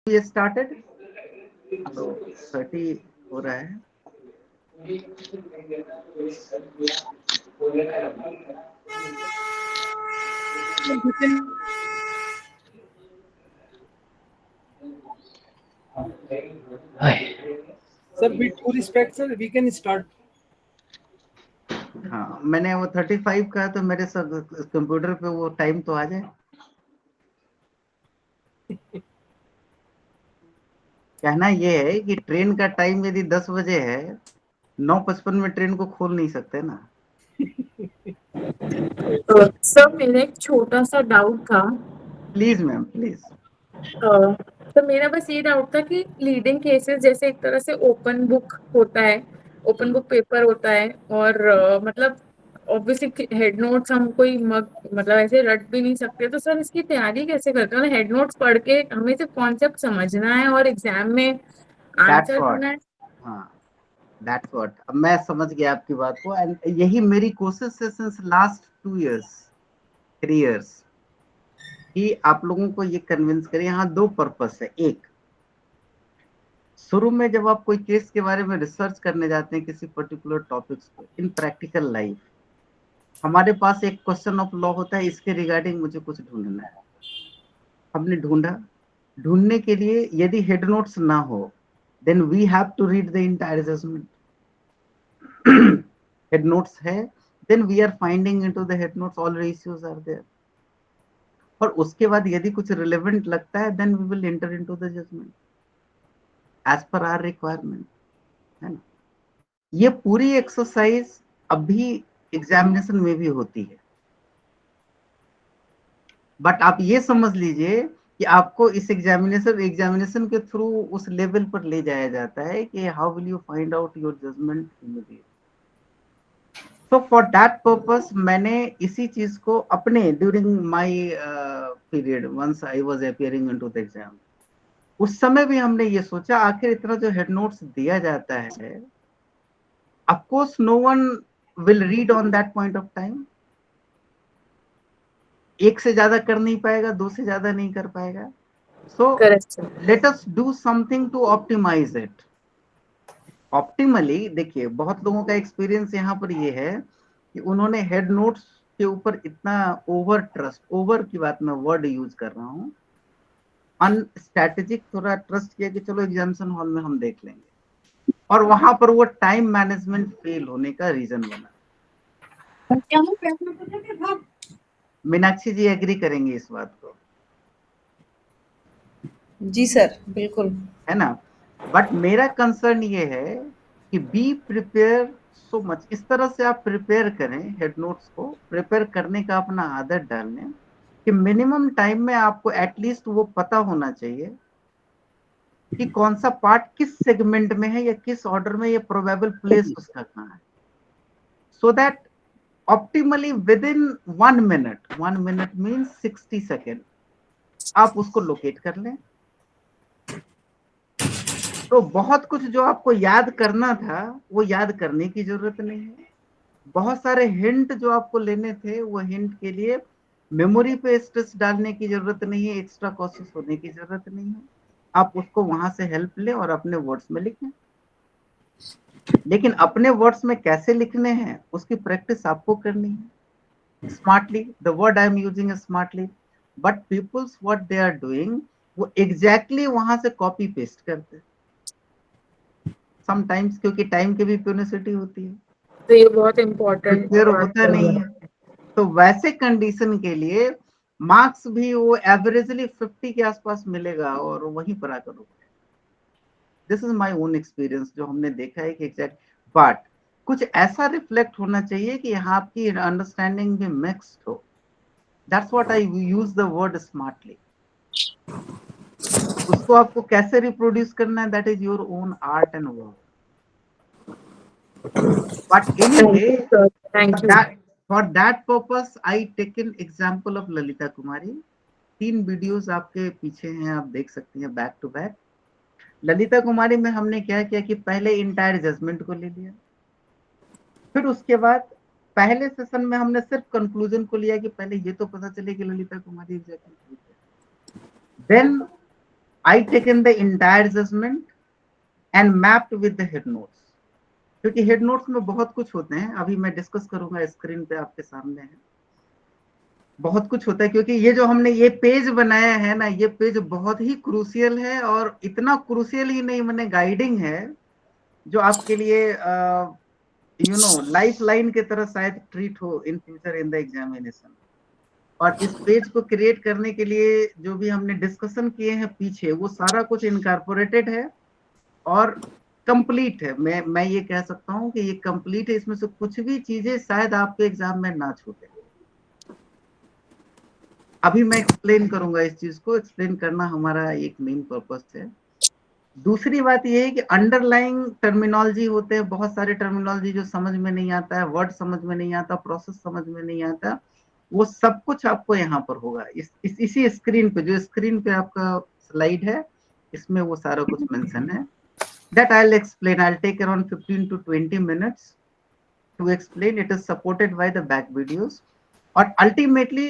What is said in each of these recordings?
ये स्टार्टेड तो 30 हो रहा है। Sir, with due respect, sir, we can start. हाँ, मैंने वो 35 कहा तो मेरे कंप्यूटर पे वो टाइम तो आ जाए। कहना ये है कि ट्रेन का टाइम यदि 10 बजे है, 9:55 में ट्रेन को खोल नहीं सकते ना। सर मेरा एक छोटा सा डाउट था। Please ma'am please. तो मेरा बस ये डाउट था कि लीडिंग केसेस जैसे एक तरह से ओपन बुक होता है, ओपन बुक पेपर होता है और मतलब ऑब्वियसली हेड नोट्स हम कोई मतलब ऐसे रट भी नहीं सकते, तो सर इसकी तैयारी कैसे करते हैं? हेड नोट्स पढ़ के हमें सिर्फ कॉन्सेप्ट समझना है और एग्जाम में दैट्स आंसर व्हाट। देना है। हाँ, दैट्स व्हाट। अब मैं समझ गया आपकी बात को, एंड यही मेरी कोशिश है सिंस लास्ट 2 इयर्स 3 इयर्स कि आप लोगों को ये कन्विंस करें। यहाँ 2 पर्पस है। एक, शुरू में जब आप कोई केस के बारे में रिसर्च करने जाते हैं किसी पर्टिकुलर टॉपिक्स पे इन प्रैक्टिकल लाइफ, हमारे पास एक क्वेश्चन ऑफ लॉ होता है, इसके रिगार्डिंग मुझे कुछ ढूंढना है। हमने ढूंढा, ढूंढने के लिए यदि हेड नोट्स ना हो then we have to read the entire judgment. Head notes है then we are finding into the head notes all ratios are there, और उसके बाद यदि कुछ रिलेवेंट लगता है then we will enter into the judgment as per our requirement, है ना। ये पूरी एक्सरसाइज अभी एग्जामिनेशन में भी होती है, बट आप ये समझ लीजिए कि आपको इस एग्जामिनेशन के थ्रू उस लेवल पर ले जाया जाता है कि how will you find out your judgement immediate. So for that purpose मैंने इसी चीज को अपने during my period once I was appearing into the exam, उस समय भी हमने ये सोचा आखिर इतना जो हेड नोट्स दिया जाता है, of course no one will read on that point of time. एक से ज्यादा कर नहीं पाएगा, 2 से ज्यादा नहीं कर पाएगा। So correct sir. Let us do something to optimise it. Optimally देखिए, बहुत लोगों का एक्सपीरियंस यहाँ पर ये है कि उन्होंने हेड नोट्स के ऊपर इतना ओवर ट्रस्ट, ओवर की बात मैं वर्ड यूज कर रहा हूँ, अनस्ट्रेटेजिक थोड़ा ट्रस्ट किया कि चलो एग्जामिनेशन हॉल में हम देख लेंगे, और वहां पर वो टाइम मैनेजमेंट फेल होने का रीजन बना। मीनाक्षी जी एग्री करेंगे इस बात को? जी सर, बिल्कुल। है ना। बट मेरा कंसर्न ये है कि बी प्रिपेयर सो मच। इस तरह से आप प्रिपेयर करें, हेड नोट्स को प्रिपेयर करने का अपना आदत डालने कि मिनिमम टाइम में आपको एटलीस्ट वो पता होना चाहिए कि कौन सा पार्ट किस सेगमेंट में है या किस ऑर्डर में, या प्रोबेबल प्लेस उसका कहाँ है, so that optimally with in 1 minute, 1 minute means 60 second, आप उसको लोकेट कर लें। तो बहुत कुछ जो आपको याद करना था वो याद करने की जरूरत नहीं है। बहुत सारे हिंट जो आपको लेने थे वो हिंट के लिए मेमोरी पे स्ट्रेस डालने की जरूरत नहीं है, एक्स्ट्रा कॉशियस होने की जरूरत नहीं है। आप उसको वहां से हेल्प लें और अपने वर्ड्स में लिखें। लेकिन अपने वर्ड्स में कैसे लिखने हैं उसकी प्रैक्टिस आपको करनी है। Smartly, the word I am using smartly, but peoples what they are doing वो एग्जैक्टली वहां से कॉपी पेस्ट करते हैं समटाइम्स, क्योंकि टाइम की भी प्यूनिसिटी होती है, तो ये बहुत इम्पोर्टेंट प्रिपेयर बात होता है। नहीं है। तो वैसे कंडीशन के लिए मार्क्स भी वो एवरेजली 50 के आसपास मिलेगा और वहीं पर आकर रुक। This is my own experience, जो हमने देखा है कि एग्जैक्ट, बट कुछ ऐसा रिफ्लेक्ट होना चाहिए कि यहाँ आपकी अंडरस्टैंडिंग भी मिक्स्ड हो। That's what I use the word smartly. उसको आपको कैसे रिप्रोड्यूस करना है, that is your own art and work. But thank anyway, you sir, thank you. for that purpose I taken example of Lalita Kumari. 3 videos आपके पीछे हैं, आप देख सकती हैं बैक टू बैक। ललिता कुमारी में हमने क्या किया कि पहले इंटायर जजमेंट को ले लिया, फिर उसके बाद पहले सेशन में हमने सिर्फ कंक्लूजन को लिया कि पहले ये तो पता चले कि Lalita Kumari exactly. Then I taken the entire judgment and mapped with the head notes, क्योंकि हेड नोट्स में बहुत कुछ होते हैं, अभी मैं डिस्कस करूंगा, स्क्रीन पे आपके सामने है, बहुत कुछ होता है, क्योंकि ये जो हमने ये पेज बनाया है ना, ये पेज बहुत ही क्रूशियल है, और इतना क्रूशियल ही नहीं मैंने गाइडिंग है जो आपके लिए यू नो लाइफ लाइन की तरह शायद ट्रीट हो in future in the examination. और इस पेज को क्रिएट करने के लिए जो भी हमने डिस्कशन किए हैं पीछे, वो सारा कुछ इनकॉर्पोरेटेड है और कंप्लीट है। मैं ये कह सकता हूँ कि ये कंप्लीट है, इसमें से कुछ भी चीजें शायद आपके एग्जाम में ना छूटे। अभी मैं एक्सप्लेन करूंगा इस चीज को, एक्सप्लेन करना हमारा एक मेन पर्पस है। दूसरी बात ये है कि अंडरलाइंग टर्मिनोलॉजी होते हैं, बहुत सारे टर्मिनोलॉजी जो समझ में नहीं आता है, वर्ड समझ में नहीं आता, प्रोसेस समझ में नहीं आता, वो सब कुछ आपको यहाँ पर होगा इसी स्क्रीन पे, जो स्क्रीन पे आपका स्लाइड है, इसमें वो सारा कुछ मेंशन है। That I'll explain. I'll take around 15 to 20 minutes to explain. It is supported by the back videos. और ultimately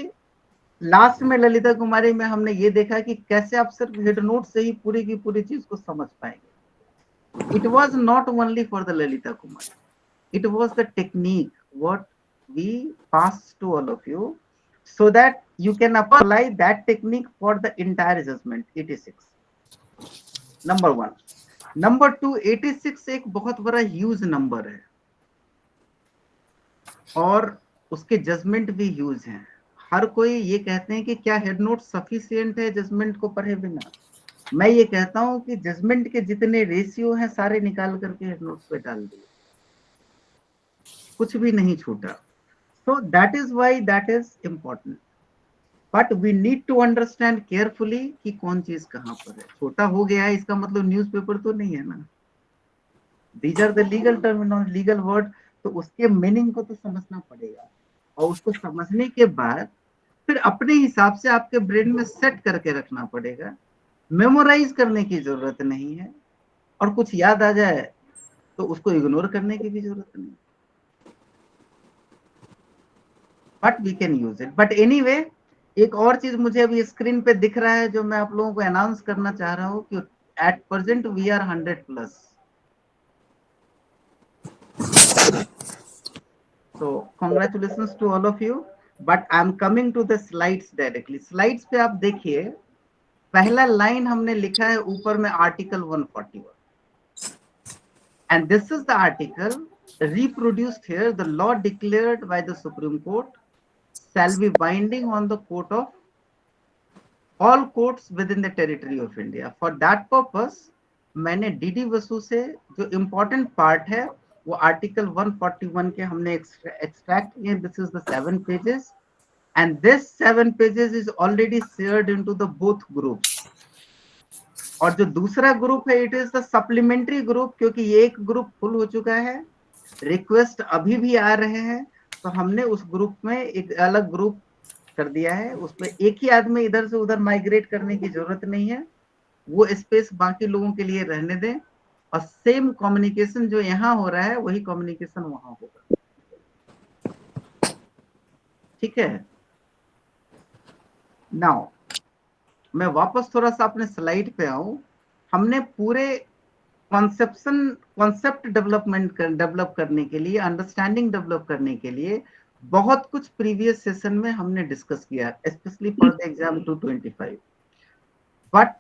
लास्ट में ललिता कुमारी में हमने ये देखा कि कैसे आप सिर्फ हेड नोट से ही पूरी की पूरी चीज को समझ पाएंगे। It was not only for the Lalita Kumari. It was the technique what we passed to all of you, so that you can apply that technique for the entire judgment 86. Number 1. Number 2, 86 एक बहुत बड़ा huge number है और उसके judgement भी huge हैं। हर कोई ये कहते हैं कि क्या हेड नोट सफिशिएंट है जजमेंट को पढ़े बिना। मैं ये कहता हूं कि जजमेंट के जितने रेशियो हैं सारे निकाल करके हेड नोट्स पे डाल दिए, कुछ भी नहीं छूटा। So that is why that is important, but we need to understand carefully कि कौन चीज कहाँ पर है। छोटा हो गया है इसका मतलब न्यूज़पेपर तो नहीं है ना। These are the legal terminology, legal word, तो उसके मीनिंग को तो समझना पड़ेगा, और उसको समझने के बाद फिर अपने हिसाब से आपके ब्रेन में सेट करके रखना पड़ेगा। मेमोराइज करने की जरूरत नहीं है, और कुछ याद आ जाए तो उसको इग्नोर करने की भी जरूरत नहीं, but we can use it. But anyway, एक और चीज मुझे अभी स्क्रीन पे दिख रहा है जो मैं आप लोगों को अनाउंस करना चाह रहा हूँ कि at present we are 100+। So congratulations to all of you, but I'm coming to the slides directly. Slides पे आप देखिए, पहला लाइन हमने लिखा है ऊपर में article 141, and this is the article reproduced here. The law declared by the Supreme Court shall be binding on the court of all courts within the territory of India. For that purpose मैंने DD वसु से जो important part है वो article 141 के हमने extract किए। This is the 7 pages, and this 7 pages is already shared into the both groups. और जो दूसरा ग्रुप है it is the supplementary group, क्योंकि ये एक ग्रुप फुल हो चुका है, रिक्वेस्ट अभी भी आ रहे हैं, तो हमने उस ग्रुप में एक अलग ग्रुप कर दिया है। उसमें एक ही आदमी इधर से उधर माइग्रेट करने की जरूरत नहीं है, वो स्पेस बाकी लोगों के लिए रहने दें, और सेम कम्युनिकेशन जो यहाँ हो रहा है वही कम्युनिकेशन वहां होगा। ठीक है, नाउ मैं वापस थोड़ा सा अपने स्लाइड पे आऊं। हमने पूरे कॉन्सेप्ट डेवलप करने के लिए, अंडरस्टैंडिंग डेवलप करने के लिए बहुत कुछ प्रीवियस सेशन में हमने डिस्कस किया, specially for the exam 225। But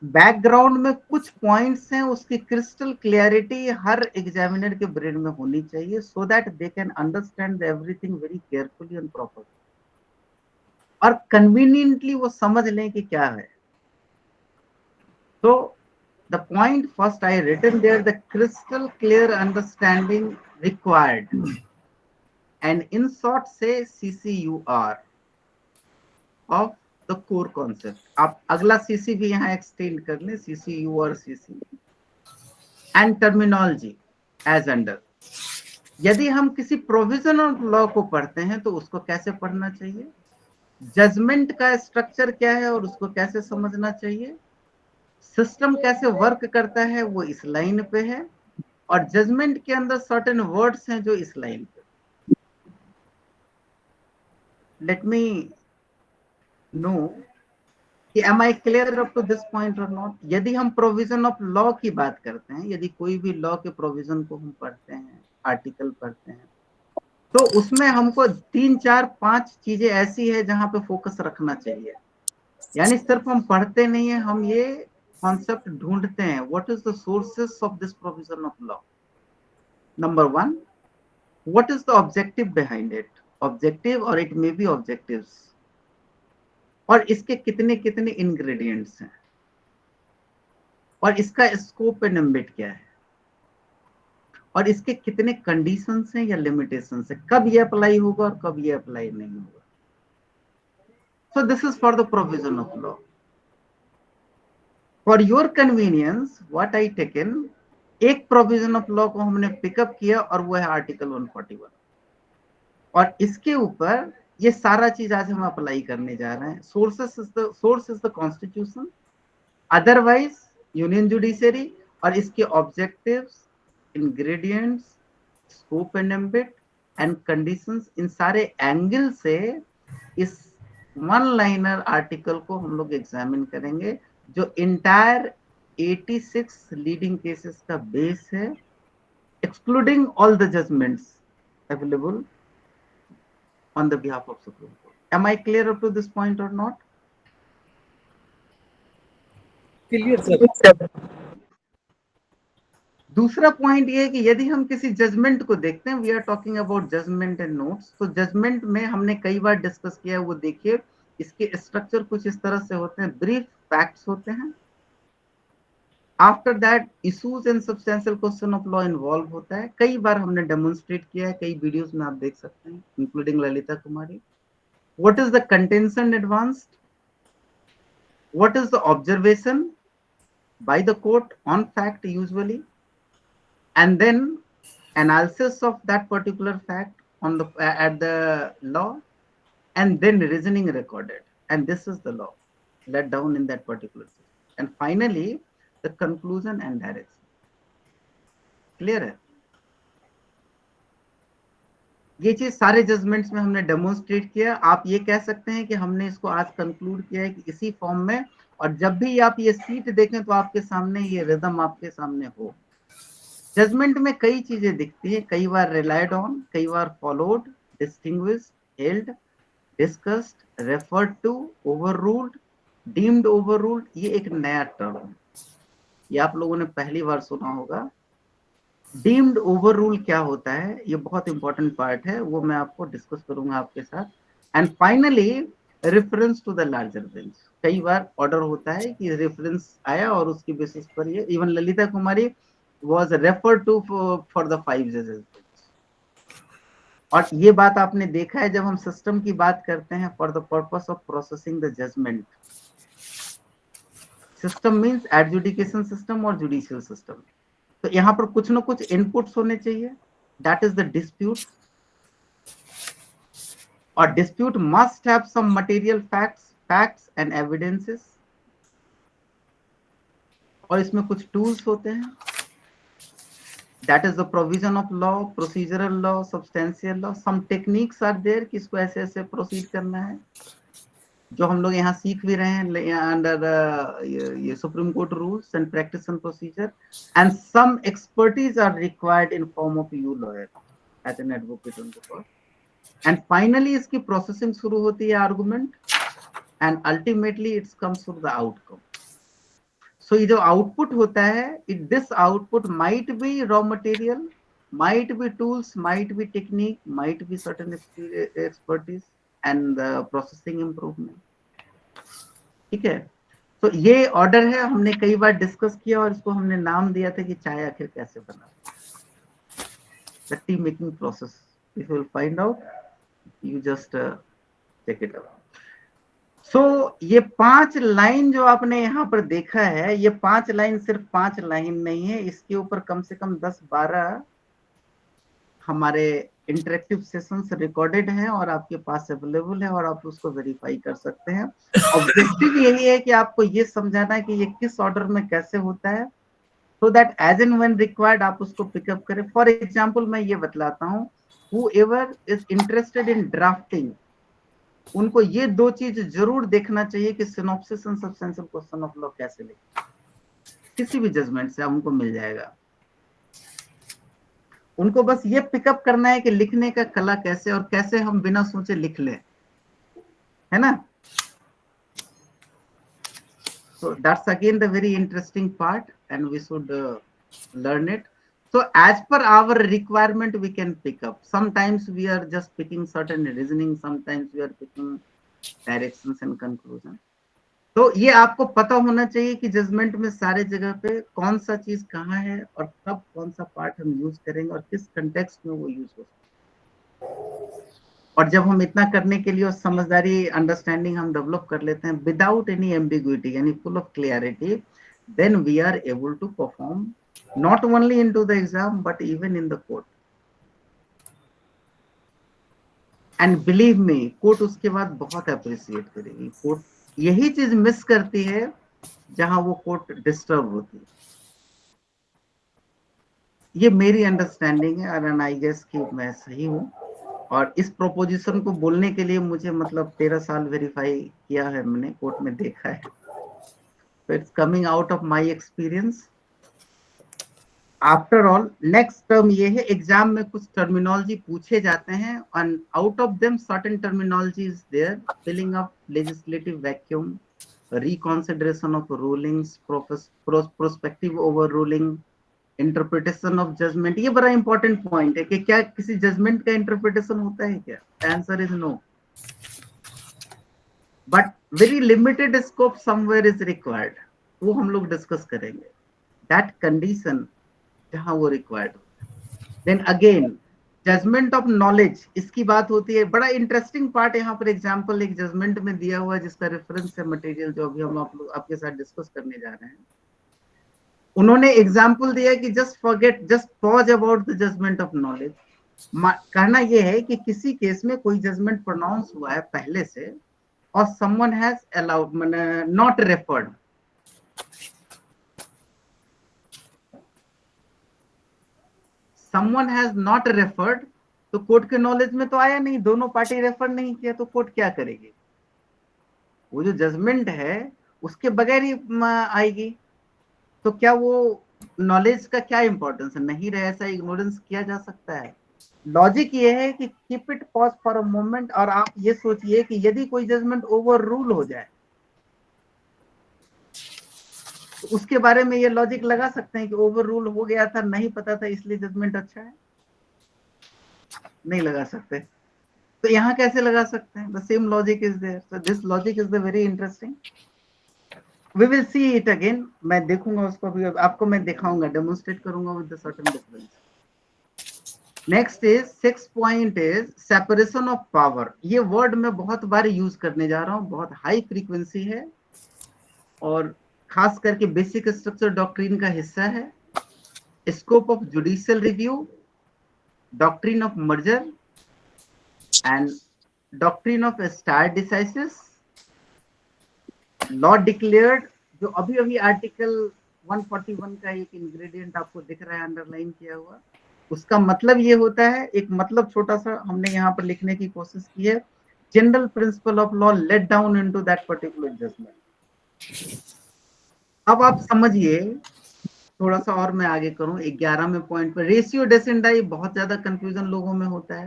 background में कुछ पॉइंट्स हैं, उसकी क्रिस्टल क्लियरिटी हर एग्जामिनर के ब्रेन में होनी चाहिए, so that they can understand everything very carefully and properly, और कन्वीनियंटली वो समझ लें कि क्या है। तो the point first I written there, the crystal clear understanding required, and in short से CCUR of the core concept. आप अगला CC भी यहाँ एक्सटेंड कर लें, CCUR CC and terminology as under. यदि हम किसी प्रोविजन ऑफ लॉ को पढ़ते हैं तो उसको कैसे पढ़ना चाहिए, जजमेंट का स्ट्रक्चर क्या है और उसको कैसे समझना चाहिए, सिस्टम कैसे वर्क करता है वो इस लाइन पे है, और जजमेंट के अंदर सर्टेन वर्ड्स हैं जो इस लाइन पे। लेट मी नो कि am I clear up to this point or not? यदि हम प्रोविजन ऑफ लॉ की बात करते हैं, यदि कोई भी लॉ के प्रोविजन को हम पढ़ते हैं, आर्टिकल पढ़ते हैं, तो उसमें हमको 3, 4, 5 चीजें ऐसी है जहां पे फोकस रखना चाहिए। यानी सिर्फ हम पढ़ते नहीं है, हम ये कॉन्सेप्ट ढूंढते हैं। What is the sources of this provision of law? Number 1, what is the objective behind it? Objective और इट मे बी ऑब्जेक्टिव्स, और इसके कितने कितने इंग्रेडिएंट्स हैं, और इसका स्कोप एंड एम्बिट क्या है, और इसके कितने कंडीशंस हैं या लिमिटेशंस हैं, कब ये अप्लाई होगा और कब ये अप्लाई नहीं होगा। So this is for the provision of law. For your convenience what I taken, एक प्रोविजन ऑफ लॉ को हमने पिकअप किया और वो है आर्टिकल 141, और इसके ऊपर ये सारा चीज आज हम अप्लाई करने जा रहे हैं। Source is the constitution, otherwise union judiciary, और इसके objectives, ingredients, scope and ambit and conditions, इन सारे एंगल से इस वन लाइनर आर्टिकल को हम लोग एग्जामिन करेंगे, जो इंटायर 86 लीडिंग केसेस का बेस है, excluding all the judgments available on the behalf of Supreme Court. Am I clear up to this point or not? Clear, sir. दूसरा पॉइंट ये है कि यदि हम किसी जजमेंट को देखते हैं, we are talking about judgment and notes, तो जजमेंट में हमने कई बार डिस्कस किया है, वो देखिए इसके स्ट्रक्चर कुछ इस तरह से होते हैं। ब्रीफ फैक्ट्स होते हैं, after that issues and substantial question of law involve होता है। कई बार हमने डेमोन्स्ट्रेट किया है, कई वीडियोस में आप देख सकते हैं, including Lalita Kumari. What is the contention advanced, what is the observation bye the court on fact usually, and then analysis of that particular fact on the at the law, and then reasoning recorded, and this is the law let down in that particular system, and finally the conclusion and direction. Clear है? ये चीज सारे judgements में हमने demonstrate किया। आप ये कह सकते हैं कि हमने इसको आज कंक्लूड किया है कि इसी फॉर्म में, और जब भी आप ये सीट देखें तो आपके सामने ये रिदम आपके सामने हो। जजमेंट में कई चीजें दिखती है, कई बार रिलाइड ऑन, कई बार followed, distinguished, held, discussed, referred to, overruled, deemed overruled. ये एक नया टर्म है, ये आप लोगों ने पहली बार सुना होगा। डीम्ड ओवररूल क्या होता है, ये बहुत इंपॉर्टेंट पार्ट है, वो मैं आपको डिस्कस करूंगा आपके साथ। And finally reference to the larger bench. कई बार ऑर्डर होता है कि रेफरेंस आया और उसकी बेसिस पर ये, even Lalita Kumari was referred to for the 5 judges. और ये बात आपने देखा है जब हम सिस्टम की बात करते हैं, for the purpose of processing the judgment. System means adjudication system और जुडिशियल सिस्टम। तो यहाँ पर कुछ ना कुछ इनपुट्स होने चाहिए, दैट इज द डिस्प्यूट, और dispute must have some material facts and evidences, और इसमें कुछ टूल्स होते हैं, that is the provision of law, procedural law, substantial law, some techniques are there कि इसको ऐसे ऐसे प्रोसीड करना है, जो हम लोग यहाँ सीख भी रहे हैं अंडर ये Supreme Court rules and practice and procedure, and some expertise are required in form of you lawyer as an advocate on the court, and finally इसकी प्रोसेसिंग शुरू होती है argument, and ultimately it's comes to the outcome. So ये जो output होता है, this output might be raw material, might be tools, might be technique, might be certain expertise and processing improvement. ठीक है, तो ये ऑर्डर है, हमने कई बार डिस्कस किया और इसको हमने नाम दिया था कि चाय आखिर कैसे बना, the tea making process. If you will find out, you just check it out. So ये 5 लाइन जो आपने यहाँ पर देखा है, ये 5 लाइन सिर्फ 5 लाइन नहीं है, इसके ऊपर कम से कम 10-12 हमारे इंटरेक्टिव सेशंस रिकॉर्डेड हैं और आपके पास अवेलेबल है, और आप उसको वेरीफाई कर सकते हैं। ऑब्जेक्टिव यही है कि आपको ये समझाना है कि ये किस ऑर्डर में कैसे होता है, so that as and when required आप उसको पिकअप करें। फॉर एग्जाम्पल मैं ये बतलाता हूँ, whoever is interested in drafting उनको ये दो चीज जरूर देखना चाहिए कि synopsis and substantial question of law कैसे लिखें। किसी भी जजमेंट से हमको मिल जाएगा। उनको बस ये पिकअप करना है कि लिखने का कला कैसे और कैसे हम बिना सोचे लिख लें, है ना। So that's again the very interesting part, and we should learn it. So as per our requirement, we can pick up. Sometimes we are just picking certain reasoning, sometimes we are picking directions and conclusion. तो ये आपको पता होना चाहिए कि judgement में सारे जगह पे कौन सा चीज कहाँ है और कब कौन सा पार्ट हम यूज करेंगे और किस कंटेक्स्ट में वो यूज हो सकता है। और जब हम इतना करने के लिए और समझदारी अंडरस्टैंडिंग हम डेवलप कर लेते हैं विदाउट एनी एम्बिग्विटी यानी full of clarity, then we are able to perform not only into the exam but even in the court. And believe me, court उसके बाद बहुत अप्रिशिएट करेगी। कोर्ट यही चीज मिस करती है जहां वो कोर्ट डिस्टर्ब होती है। ये मेरी अंडरस्टैंडिंग है और आई गेस कि मैं सही हूं। और इस प्रोपोजिशन को बोलने के लिए मुझे मतलब 13 साल वेरीफाई किया है, मैंने कोर्ट में देखा है। तो it's coming out of my experience. After all next term ये है, एग्जाम में कुछ टर्मिनोलॉजी पूछे जाते हैं and out of them certain terminology is there, filling up legislative vacuum, reconsideration of rulings, prospective over ruling, interpretation of judgment. ये बड़ा important point है कि क्या किसी जजमेंट का इंटरप्रिटेशन होता है क्या? Answer is no, but very limited scope somewhere is required. वो हम लोग डिस्कस करेंगे दैट कंडीशन जहां वो रिक्वायर्ड हो। Then again judgment of knowledge, इसकी बात होती है। बड़ा इंटरेस्टिंग पार्ट यहाँ पर एग्जाम्पल एक जजमेंट में दिया हुआ है जिसका रेफरेंस है मटेरियल जो अभी हम आपके साथ डिस्कस करने जा रहे हैं। उन्होंने एग्जाम्पल दिया कि just forget, just pause about the judgment of knowledge. कहना यह है कि किसी केस में कोई जजमेंट प्रोनाउंस हुआ है पहले से और someone has allowed not referred, someone has not referred, तो कोर्ट के नॉलेज में तो आया नहीं, दोनों पार्टी रेफर नहीं किया, तो कोर्ट क्या करेगी? वो जो जजमेंट है उसके बगैर ही आएगी। तो क्या वो नॉलेज का क्या इंपॉर्टेंस है? नहीं रहे, ऐसा इग्नोरेंस किया जा सकता है? लॉजिक ये है कि keep it pause for a moment और आप ये सोचिए कि यदि कोई जजमेंट ओवर रूल हो जाए तो उसके बारे में ये लॉजिक लगा सकते हैं कि ओवर रूल हो गया था, नहीं पता था इसलिए जजमेंट अच्छा है? नहीं लगा सकते। तो यहाँ कैसे लगा सकते हैं? The same logic is there. So this logic is the very interesting. We will see it again. मैं देखूंगा उसको भी, आपको मैं दिखाऊंगा, डेमोन्स्ट्रेट करूंगा with the certain difference. Next is 6 point is separation of power. ये वर्ड मैं बहुत बार यूज करने जा रहा हूँ, बहुत हाई फ्रीक्वेंसी है और खास करके बेसिक स्ट्रक्चर डॉक्ट्रिन का हिस्सा है। Scope of judicial review, doctrine of merger and doctrine of star decisis, law declared, जो अभी अभी आर्टिकल 141 का एक इंग्रेडिएंट आपको दिख रहा है अंडरलाइन किया हुआ, उसका मतलब ये होता है, एक मतलब छोटा सा हमने यहाँ पर लिखने की कोशिश की है, general principle of law laid down into that particular judgment. अब आप समझिए, थोड़ा सा और मैं आगे करूं 11वें पॉइंट पर, रेशियो डेसेंडाई बहुत ज्यादा कंफ्यूजन लोगों में होता है।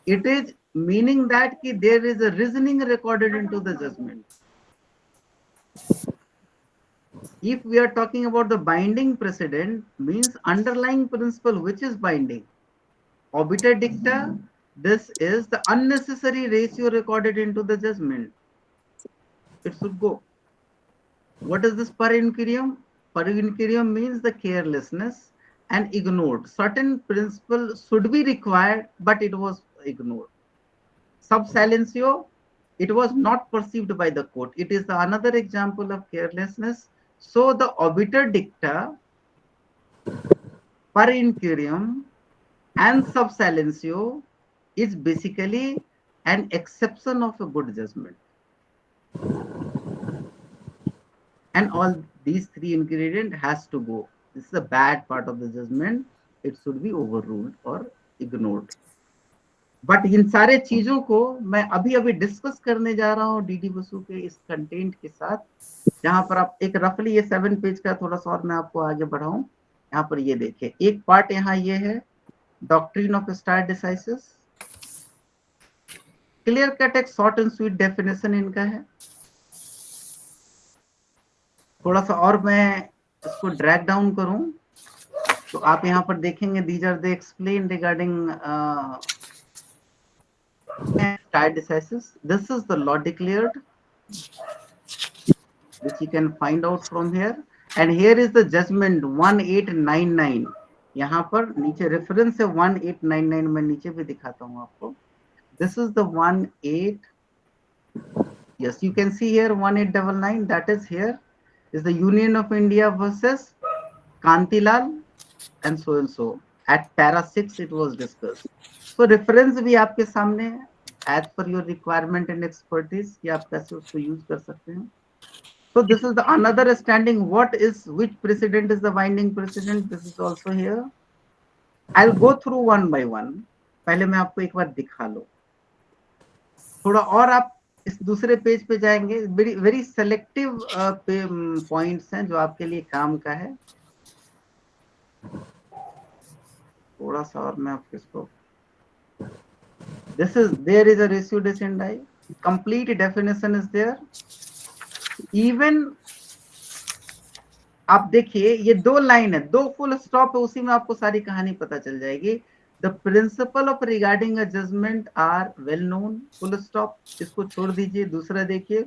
इट इज मीनिंग दैट कि there is a reasoning recorded into the judgment. If we are talking about the binding precedent, means underlying principle which is binding. Obiter dicta, this is the unnecessary ratio recorded into the judgment. It should go. What is this per incurium? Per incurium means the carelessness and ignored. Certain principle should be required, but it was ignored. Sub silentio, it was not perceived by the court. It is another example of carelessness. So the obiter dicta, per incurium and sub silentio is basically an exception of a good judgment. And all these three ingredients has to go. This is a bad part of the judgment. It should be overruled or ignored. But in सारे चीजों को मैं अभी अभी discuss करने जा रहा हूँ डीडी बसु के इस कंटेंट के साथ, जहां पर आप एक रफली ये 7 पेज का थोड़ा सा और मैं आपको आगे बढ़ाऊं। यहाँ पर ये देखिए, एक पार्ट यहाँ ये है doctrine of star decisis, clear cut एक शॉर्ट एंड स्वीट डेफिनेशन इनका है। थोड़ा सा और मैं इसको ड्रैग डाउन करूं तो आप यहाँ पर देखेंगे these are the explain regarding star decisis. This is the law declared, which you can find out from here. And here is the judgment 1899. यहाँ पर नीचे रेफरेंस है 1899, मैं नीचे भी दिखाता हूँ आपको. This is the 18. Yes, you can see here 1899. That is here is the Union of India versus Kantilal and so. At para 6 it was discussed. So reference भी आपके सामने है as per your requirement and expertise कि आप कैसे उसको use कर सकते हैं. So this is the another standing. What is, which precedent is the binding precedent? This is also here. I'll go through one by one. पहले मैं आपको एक बार दिखा लो. थोड़ा और आप इस दूसरे पेज पे जाएंगे. वेरी सेलेक्टिव पॉइंट्स हैं जो आपके लिए काम का है. थोड़ा सा और मैं आपको इसको. This is, there is a ratio descendi. Complete definition is there. Even आप देखिए ये दो लाइन है, दो फुल स्टॉप है, उसी में आपको सारी कहानी पता चल जाएगी. The principle of regarding a judgment are well known, full stop. इसको छोड़ दीजिए. दूसरा देखिए,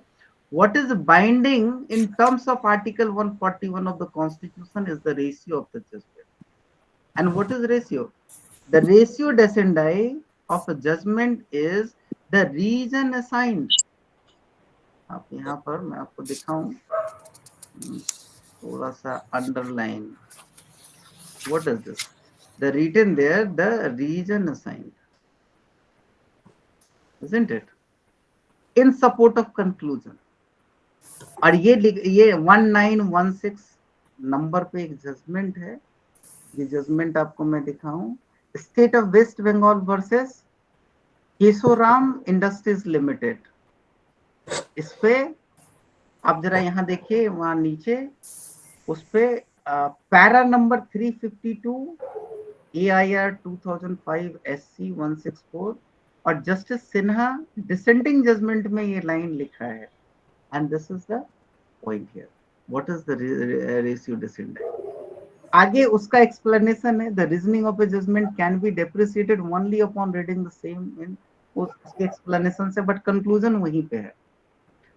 what is binding in terms of article 141 of the constitution is the ratio of the judgment. And what is ratio? The ratio descendi of a judgment is the reason assigned. आप यहाँ पर मैं आपको दिखाऊं, थोड़ा सा underline. What is this? The written there, the reason assigned, isn't it? In support of conclusion. और ये 1916 नंबर पे एक जजमेंट है. ये जजमेंट आपको मैं दिखाऊं. State of West Bengal versus Kesoram industries limited. इस पे आप जरा यहाँ देखिए, वहां नीचे उस पे पैरा नंबर 352 AIR 2005 SC 164 और जस्टिस सिन्हा डिसेंडिंग जजमेंट में ये लाइन लिखा है. And this is the point here. What is the ratio decidendi? आगे उसका एक्सप्लेनेशन है. The reasoning of a judgment can be depreciated only upon reading the same in, उसके explanation से, but conclusion वहीं पे है.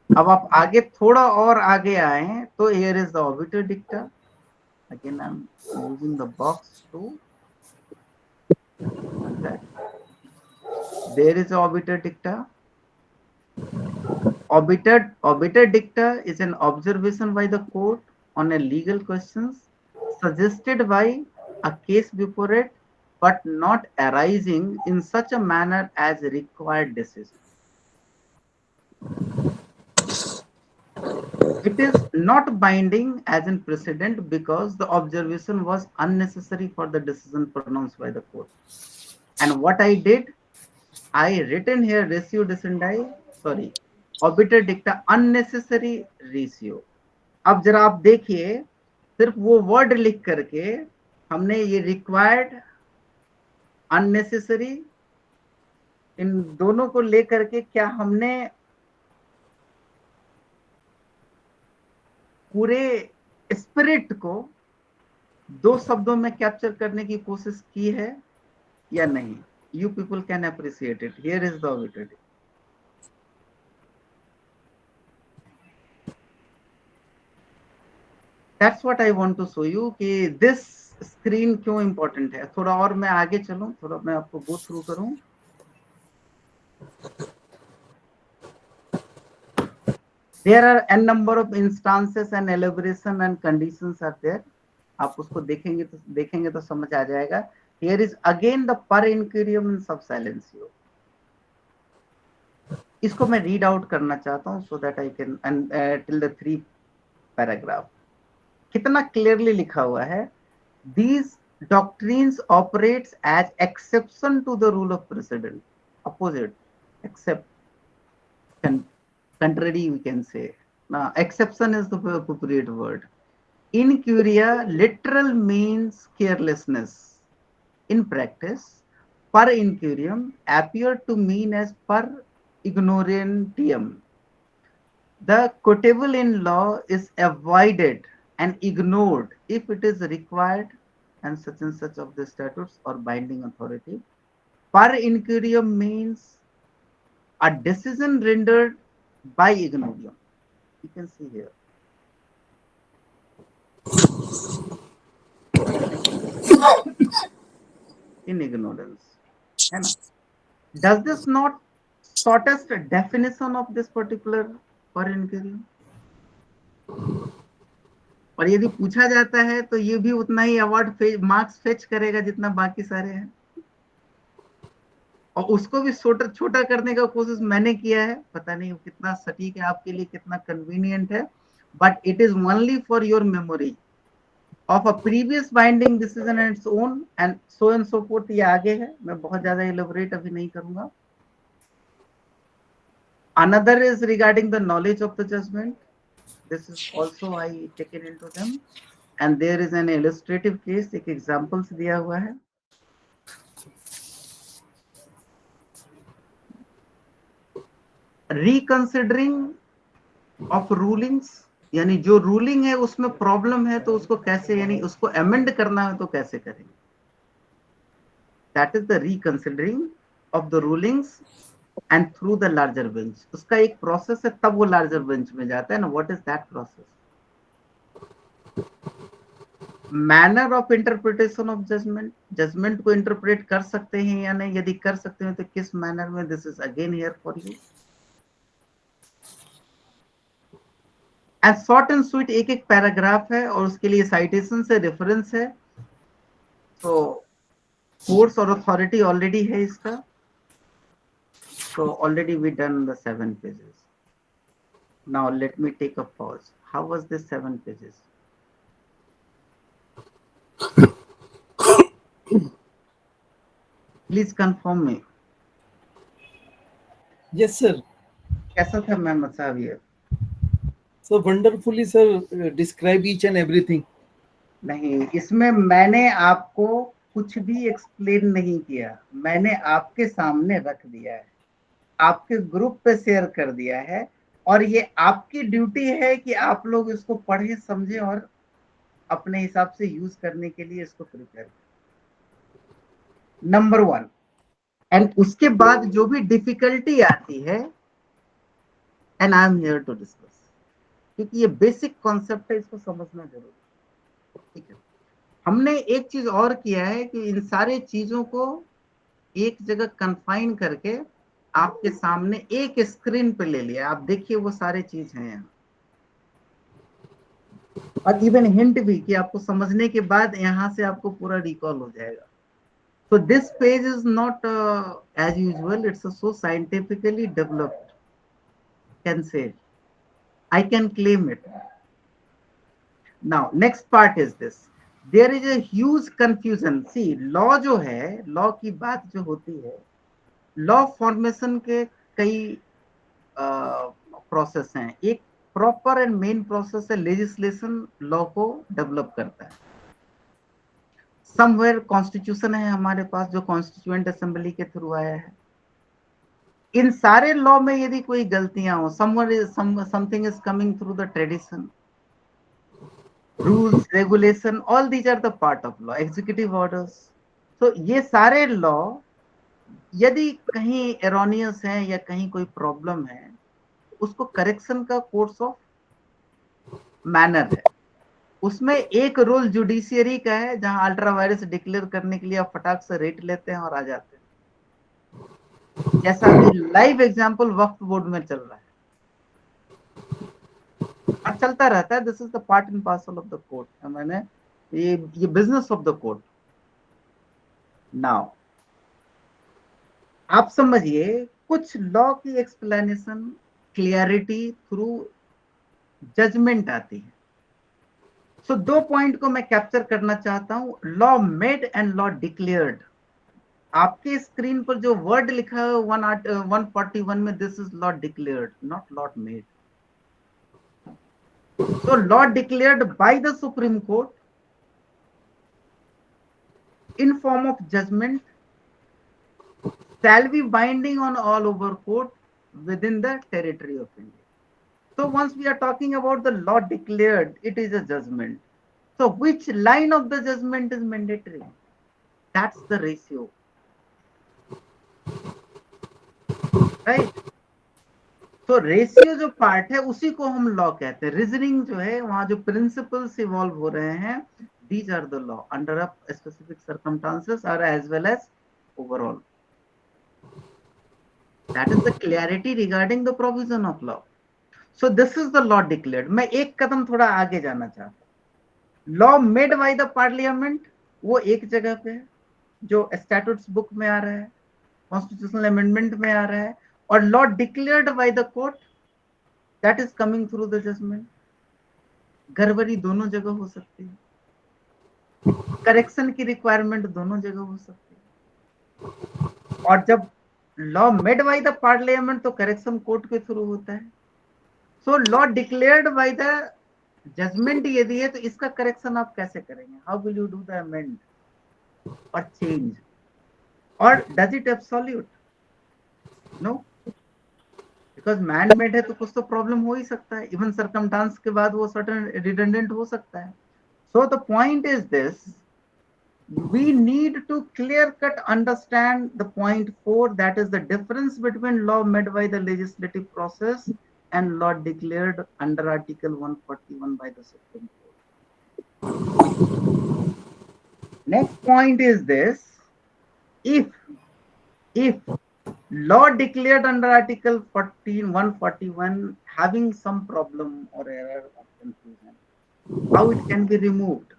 अब आप आगे थोड़ा और आगे आए तो here is the obiter dicta. Again I am using the box to that. There is obiter dicta. Obiter dicta is an observation by the court on a legal questions suggested by a case before it, but not arising in such a manner as required decision. It is not binding as in precedent because the observation was unnecessary for the decision pronounced by the court. And what I did, I written here ratio descendi, sorry, obiter dicta unnecessary ratio. अब जरा आप देखिए, सिर्फ वो word लिख करके हमने ये रिक्वायर्ड, अननेसेसरी, इन दोनों को लेकर के क्या हमने पूरे स्पिरिट को दो शब्दों में कैप्चर करने की कोशिश की है या नहीं? You people can appreciate it. Here is the obiter dicta. That's what I want to show you कि this screen क्यों important है. थोड़ा और मैं आगे चलूं, थोड़ा मैं आपको go through करूं. There are n number of instances and elaboration and conditions are there. आप उसको देखेंगे तो समझ आ जाएगा. Here is again the per incurium sub silencio. इसको मैं read out करना चाहता हूँ so that I can till the 3 paragraph. कितना clearly लिखा हुआ है. These doctrines operates as exception to the rule of precedent. opposite, except, contrary we can say. Now exception is the appropriate word. Incuria literal means carelessness. In practice, per incurium appear to mean as per ignorantium. The quotable in law is avoided and ignored if it is required and such of the statutes or binding authority. Per incurium means a decision rendered by ignorium. You can see here. In ignorance. है ना? Does this not shortest definition of this particular per incurium? और यदि पूछा जाता है तो ये भी उतना ही अवार्ड मार्क्स फेच करेगा जितना बाकी सारे हैं, और उसको भी छोटा करने का कोशिश मैंने किया है. पता नहीं कितना सटीक है आपके लिए, कितना कन्वीनियंट है, but it is only for your memory of a previous binding decision and its own and so fourth. ये आगे है, मैं बहुत ज्यादा एलोबरेट अभी नहीं करूंगा. Another is regarding the knowledge of the judgment. This is also I taken into them, and there is an illustrative case. एक examples दिया हुआ है. Reconsidering of rulings, यानी जो रूलिंग है उसमें प्रॉब्लम है तो उसको कैसे, यानी उसको अमेंड करना है तो कैसे करेंगे. That is the reconsidering of the rulings and through the larger bench. उसका एक प्रोसेस है, तब वो लार्जर बेंच में जाता है ना. What is that process? Manner of interpretation of judgment. Judgment को इंटरप्रेट कर सकते हैं या नहीं, यदि कर सकते हैं तो किस मैनर में. This is again here for you. And short and sweet, एक एक पैराग्राफ है और उसके लिए साइटेशन से रेफरेंस है. तो फोर्स और अथॉरिटी ऑलरेडी है इसका. So already we done the 7 pages. Now let me take a pause. How was this 7 pages? Please confirm me. Yes, sir. कैसा था मैम साहब ये? So wonderfully, sir, describe each and everything. नहीं, इसमें मैंने आपको कुछ भी एक्सप्लेन नहीं किया. मैंने आपके सामने रख दिया है, आपके ग्रुप पे शेयर कर दिया है, और ये आपकी ड्यूटी है कि आप लोग इसको पढ़ें, समझें और अपने हिसाब से यूज करने के लिए इसको प्रिपेयर करें. नंबर 1. एंड उसके बाद जो भी डिफिकल्टी आती है, and I am here to discuss, क्योंकि ये बेसिक कॉन्सेप्ट है, इसको समझना जरूरी है. ठीक है. हमने एक चीज और किया है कि इन सारे चीजों को एक जगह कन्फाइन करके आपके सामने एक स्क्रीन पे ले लिया. आप देखिए वो सारे चीज हैं यहाँ, और इवन हिंट भी कि आपको समझने के बाद यहाँ से आपको पूरा रिकॉल हो जाएगा. So this page is not as usual. It's so scientifically developed. Can say, I can claim it. Now next part is this. There is a huge confusion. See, law जो है, law की बात जो होती है, law formation के कई process हैं. एक प्रॉपर एंड मेन प्रोसेस है लेजिस्लेशन लॉ को डेवलप करता है. समवेयर कॉन्स्टिट्यूशन है हमारे पास, जो कॉन्स्टिट्यूएंट असेंबली के थ्रू आया है. इन सारे लॉ में यदि कोई गलतियां हो, something is coming through the tradition, rules, regulation, all these are the part of law. Executive orders. तो ये सारे लॉ यदि कहीं एरोनियस है या कहीं कोई प्रॉब्लम है, उसको करेक्शन का कोर्स ऑफ मैनर है. उसमें एक रोल जुडिशियरी का है, जहां अल्ट्रा वायरस डिक्लेयर करने के लिए आप फटाक से रेट लेते हैं और आ जाते हैं. जैसा अभी लाइव एग्जांपल वक्फ बोर्ड में चल रहा है और चलता रहता है. This is the part and parcel of the court. मैंने ये business of the court. Now आप समझिए, कुछ लॉ की एक्सप्लेनेशन, क्लियरिटी थ्रू जजमेंट आती है. सो 2 पॉइंट को मैं कैप्चर करना चाहता हूं. Law made and law declared. आपके स्क्रीन पर जो वर्ड लिखा है 141 में, this is law declared, not law made. So law declared by the Supreme Court in form of judgment shall be binding on all over court within the territory of India. So once we are talking about the law declared, it is a judgment. So which line of the judgment is mandatory? That's the ratio. Right? तो ratio जो part है उसी को हम law कहते हैं. Reasoning जो है, वहां जो प्रिंसिपल्स इवॉल्व हो रहे हैं, these are the law under a specific circumstances or as well as overall. That is the clarity regarding the provision of law. So this is the law declared. मैं एक कदम थोड़ा आगे जाना चाहता हूँ. Law made by the parliament वो एक जगह पे है जो स्टैट्यूट्स बुक में आ रहा है, कॉन्स्टिट्यूशनल अमेंडमेंट में आ रहा है, और law declared by the court that is coming through the judgment. गड़बड़ी दोनों जगह हो सकती है, करेक्शन की रिक्वायरमेंट दोनों जगह हो सकती है. और जब law made by the parliament तो करेक्शन कोर्ट के थ्रू होता है. So law declared by the judgment यदि है तो इसका करेक्शन आप कैसे करेंगे? How will you do the amend और चेंज? और does it absolute? No, because man made है तो कुछ तो प्रॉब्लम हो ही सकता है. इवन सर्कमस्टांस के बाद वो सर्टेन रिडंडेंट हो सकता है. So the point is this, we need to clear cut understand the point 4, that is the difference between law made by the legislative process and law declared under article 141 by the Supreme Court. Next point is this, if law declared under article 141 having some problem or error or confusion, how it can be removed?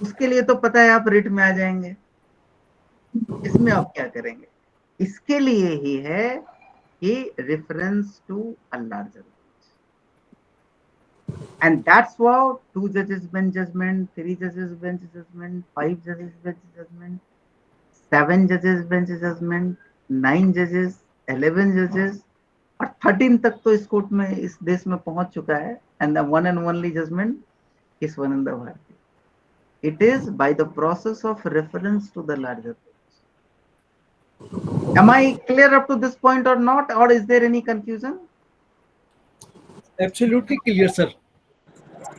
उसके लिए तो पता है आप writ में आ जाएंगे. इसमें आप क्या करेंगे? इसके लिए ही है कि reference to a larger bench, and that's why 2 जजेस बेंच जजमेंट, 3 जजेस बेंच जजमेंट, 5 जजेस बेंच जजमेंट, 7 जजेस बेंच जजमेंट, 9 जजेस, 11 जजेस और 13 तक तो इस कोर्ट में, इस देश में पहुंच चुका है. And the one and only judgment is one in the Bharat. It is by the process of reference to the larger bench. Am I clear up to this point or not, or is there any confusion? Absolutely clear, sir.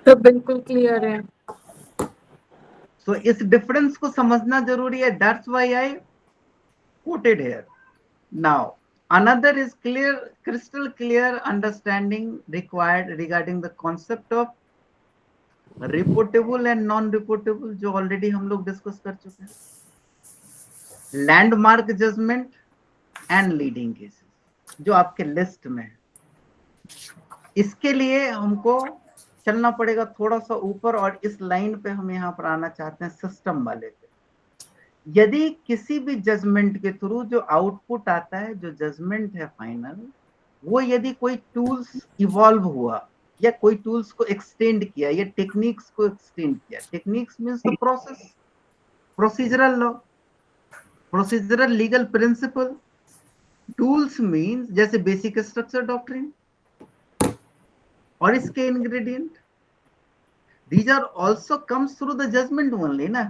तो बिल्कुल clear है. So इस difference को समझना जरूरी है. That's why I quoted here. Now another is crystal clear understanding required regarding the concept of reportable and non reportable, जो already हम लोग डिस्कस कर चुके हैं. Landmark judgment and leading cases जो आपके लिस्ट में है. इसके लिए हमको चलना पड़ेगा थोड़ा सा ऊपर, और इस लाइन पे हम यहाँ पर आना चाहते हैं सिस्टम वाले पे. यदि किसी भी जजमेंट के थ्रू जो आउटपुट आता है, जो जजमेंट है फाइनल, वो यदि कोई टूल्स इवॉल्व हुआ या कोई टूल्स को एक्सटेंड किया या टेक्निक्स को एक्सटेंड किया. Techniques means the process, procedural law, procedural legal principle. Tools means जैसे बेसिक स्ट्रक्चर डॉक्ट्रिन और इसके ingredient. These are also comes through the judgment only ना.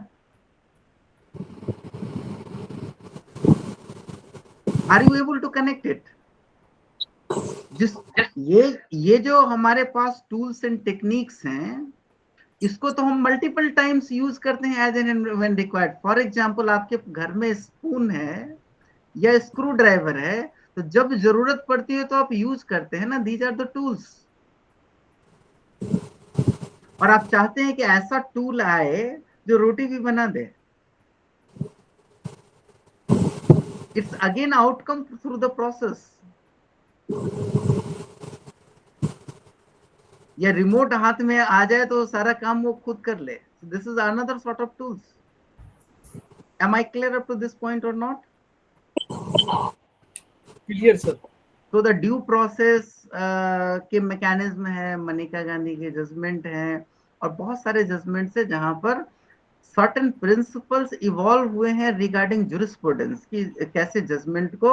Are you able to connect it? जिस ये जो हमारे पास टूल्स एंड टेक्निक्स हैं, इसको तो हम मल्टीपल टाइम्स यूज करते हैं as and when required. For example आपके घर में स्पून है या स्क्रू ड्राइवर है, तो जब जरूरत पड़ती है तो आप यूज करते हैं ना. These are the tools. और आप चाहते हैं कि ऐसा टूल आए जो रोटी भी बना दे. It's again outcome through the process. या रिमोट हाथ में आ जाए तो सारा काम वो खुद कर ले. This is another sort of tools. Am I clear up to this point और नॉट? Clear, sir. तो द ड्यू प्रोसेस के मैकेनिज्म है, मनिका गांधी के जजमेंट हैं, और बहुत सारे जजमेंट्स है जहां पर सर्टेन प्रिंसिपल्स इवॉल्व हुए हैं रिगार्डिंग जुरिस्प्रूडेंस की कैसे जजमेंट को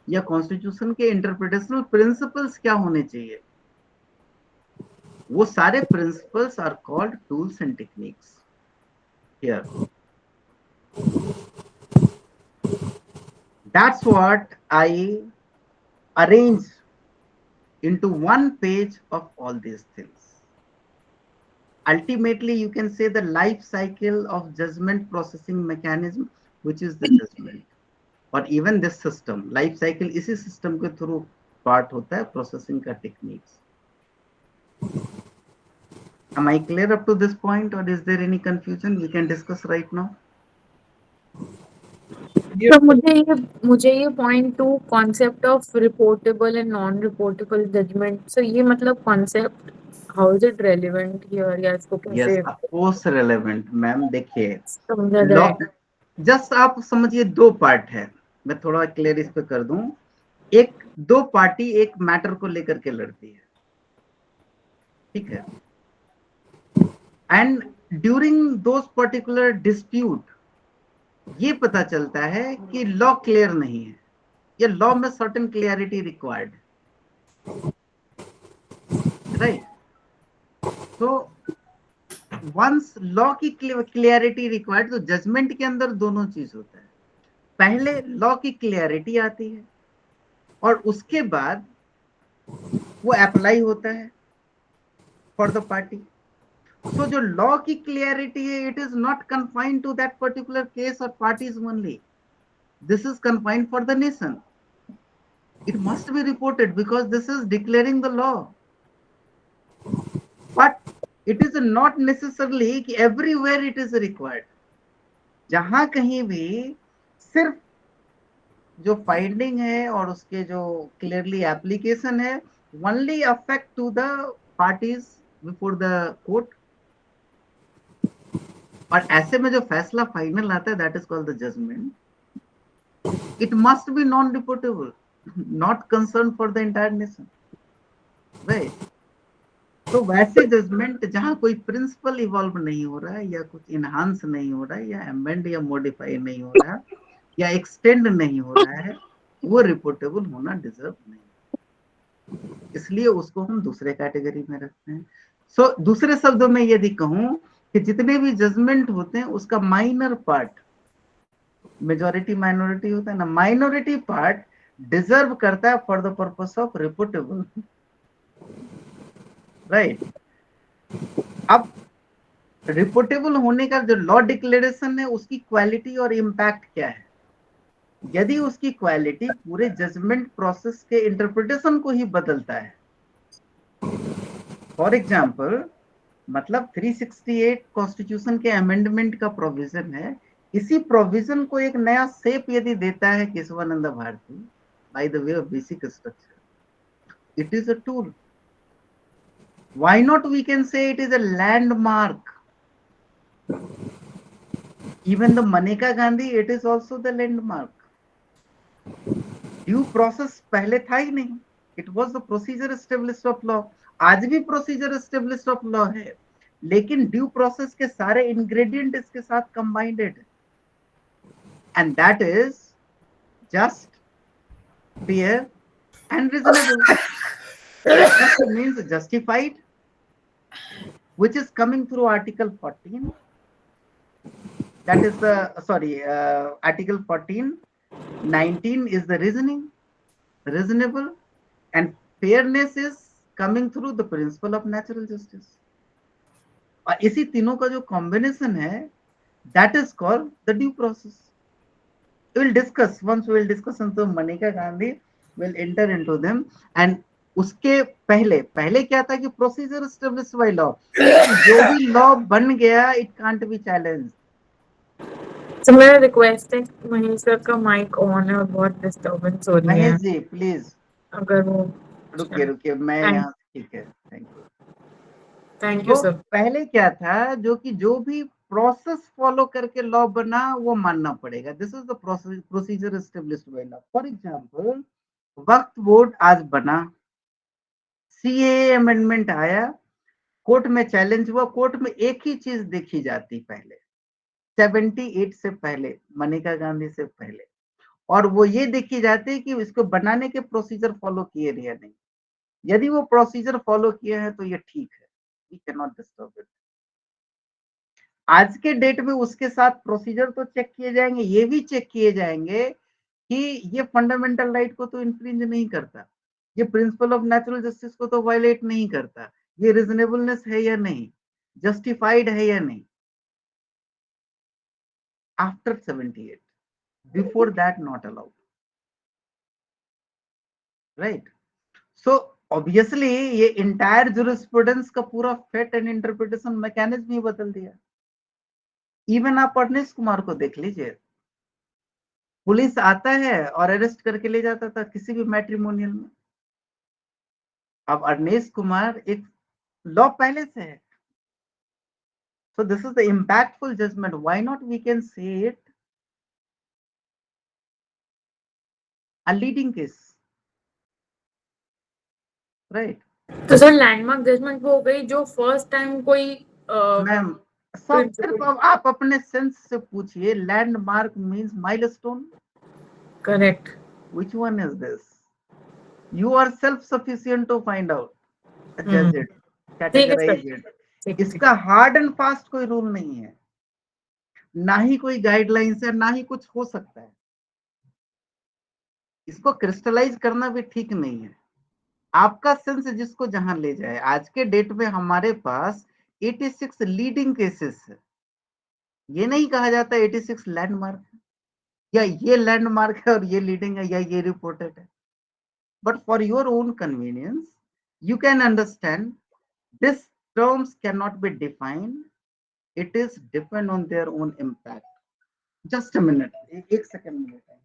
या कॉन्स्टिट्यूशन के इंटरप्रिटेशनल प्रिंसिपल्स क्या होने चाहिए, वो सारे principles are called tools and techniques here. That's what I arranged into one page of all these things. Ultimately, you can say the life cycle of judgment processing mechanism, which is the judgment, or even this system. Life cycle इसी system के through part होता है processing का techniques. Am I clear up to this point, or is there any confusion? We can discuss right now. तो मुझे ये point to concept of reportable and non reportable judgment, so ये मतलब concept how is it relevant here, या इसको Yes, कैसे of course relevant, ma'am. देखिए, समझा लॉ जाए? जस्ट आप समझिए दो पार्ट है, मैं थोड़ा क्लियर इस पे कर दूं. एक दो पार्टी एक मैटर को लेकर के लड़ती है, ठीक है, and during those particular dispute ये पता चलता है कि लॉ क्लियर नहीं है या लॉ में सर्टेन क्लियरिटी रिक्वायर्ड, राइट. तो वंस लॉ की क्लियरिटी रिक्वायर्ड, तो जजमेंट के अंदर दोनों चीज होता है. पहले लॉ की क्लियरिटी आती है और उसके बाद वो अप्लाई होता है फॉर द पार्टी. सो जो लॉ की क्लियरिटी है, it is not confined to that particular case और parties only. This is confined for the nation. It must be reported because this is declaring the law. But it is not necessarily कि everywhere it is required. जहां कहीं भी सिर्फ जो finding है और उसके जो क्लियरली एप्लीकेशन है only affect to the parties before the court, और ऐसे में जो फैसला फाइनल आता है that is called the judgment. It must be non reportable, not concern for the entire nation, right. तो वैसे जजमेंट जहां कोई प्रिंसिपल इवॉल्व नहीं हो रहा है या कुछ इनहांस नहीं हो रहा है या अमेंड या मॉडिफाई नहीं हो रहा है या एक्सटेंड नहीं हो रहा है, वो रिपोर्टेबल होना डिजर्व नहीं, इसलिए उसको हम दूसरे कैटेगरी में रखते हैं. सो दूसरे शब्दों में यदि कहूं कि जितने भी जजमेंट होते हैं उसका माइनर पार्ट, मेजॉरिटी माइनॉरिटी होता है ना, माइनॉरिटी पार्ट डिजर्व करता है for the purpose of reportable, right. अब रिपोर्टेबल होने का जो लॉ डिक्लेरेशन है उसकी क्वालिटी और इम्पैक्ट क्या है. यदि उसकी क्वालिटी पूरे जजमेंट प्रोसेस के इंटरप्रिटेशन को ही बदलता है, फॉर एग्जांपल मतलब 368 कॉन्स्टिट्यूशन के अमेंडमेंट का प्रोविजन है, इसी प्रोविजन को एक नया शेप यदि देता है Kesavananda Bharati by the way of basic structure, it is a tool. Why not we can say it is a landmark. Even the Maneka Gandhi, it is also the landmark. Due process पहले था ही नहीं, it was the procedure established of law. आज भी procedure established of law है, लेकिन due process के सारे ingredient इसके साथ combined है, and that is just, fair and reasonable. Just means justified, which is coming through Article 14. That is the, Article 14. 19 is the reasoning, reasonable, and fairness is coming through the principle of natural justice. और इसी तीनों का जो combination है, that is called the due process. We'll discuss, once we will discuss, so Maneka Gandhi will enter into them. And उसके पहले क्या था कि प्रोसीजर एस्टेब्लिश्ड बाय लॉ, जो भी लॉ बन गया इट कांट बी चैलेंज्ड. तो मेरा रिक्वेस्ट है, महेश सर का माइक ऑन है और बहुत डिस्टरबेंस हो रही है. महेश जी प्लीज अगर वो रुकिए मैं Thank- यहाँ, ठीक है, थैंक यू. थैंक यू तो सर. पहले क्या था, जो भी प्रोसेस फॉलो करके लॉ बना वो मानना पड़ेगा. This is the procedure established by law. For example Waqf board आज बना, सीएए अमेंडमेंट आया, कोर्ट में चैलेंज हुआ, कोर्ट में एक ही चीज देखी जाती पहले, 78 से पहले, मनेका गांधी से पहले। और वो ये देखी जाती है कि इसको बनाने के प्रोसीजर फॉलो किए या नहीं। यदि वो प्रोसीजर फॉलो किए हैं तो ये ठीक है, we can not disturb it. आज के डेट में उसके साथ प्रोसीजर तो चेक किए जाएंगे, ये भी चेक किए जाएंगे कि ये फंडामेंटल राइट को तो इन्फ्रिंज नहीं करता, ये प्रिंसिपल ऑफ नेचुरल जस्टिस को तो वायलेट नहीं करता, ये रिजनेबलनेस है या नहीं, जस्टिफाइड है या नहीं। After 78, before that not allowed, right. So obviously ये इंटायर जुरिस्प्रूडेंस का पूरा फेट एंड इंटरप्रिटेशन मैकेनिज्म ही बदल दिया। इवन आप अवनीश कुमार को देख लीजिए, पुलिस आता है और अरेस्ट करके ले जाता था किसी भी मैट्रिमोनियल में। अब अवनीश कुमार एक लॉ पहले से है, so this is the impactful judgment. Why not we can say it a leading case, right? तो सर लैंडमार्क जजमेंट वो हो गई जो फर्स्ट टाइम कोई मैम सब सिर्फ अब आप अपने सेंस से पूछिए, landmark means milestone. Correct. Which one is this? You are self-sufficient to find out, judge it, ठीक है categorize सर। it. ठीक है। इसका हार्ड एंड फास्ट कोई रूल नहीं है, ना ही कोई गाइडलाइंस है, ना ही कुछ हो सकता है। इसको क्रिस्टलाइज करना भी ठीक नहीं है, आपका सेंस जिसको जहां ले जाए। आज के डेट में हमारे पास 86 लीडिंग केसेस है, ये नहीं कहा जाता 86 लैंडमार्क है, या ये लैंडमार्क है और ये लीडिंग है, या ये रिपोर्टेड है। But for your own convenience you can understand this terms cannot be defined, it is depend on their own impact. Just a minute, एक सेकंड मिनट है।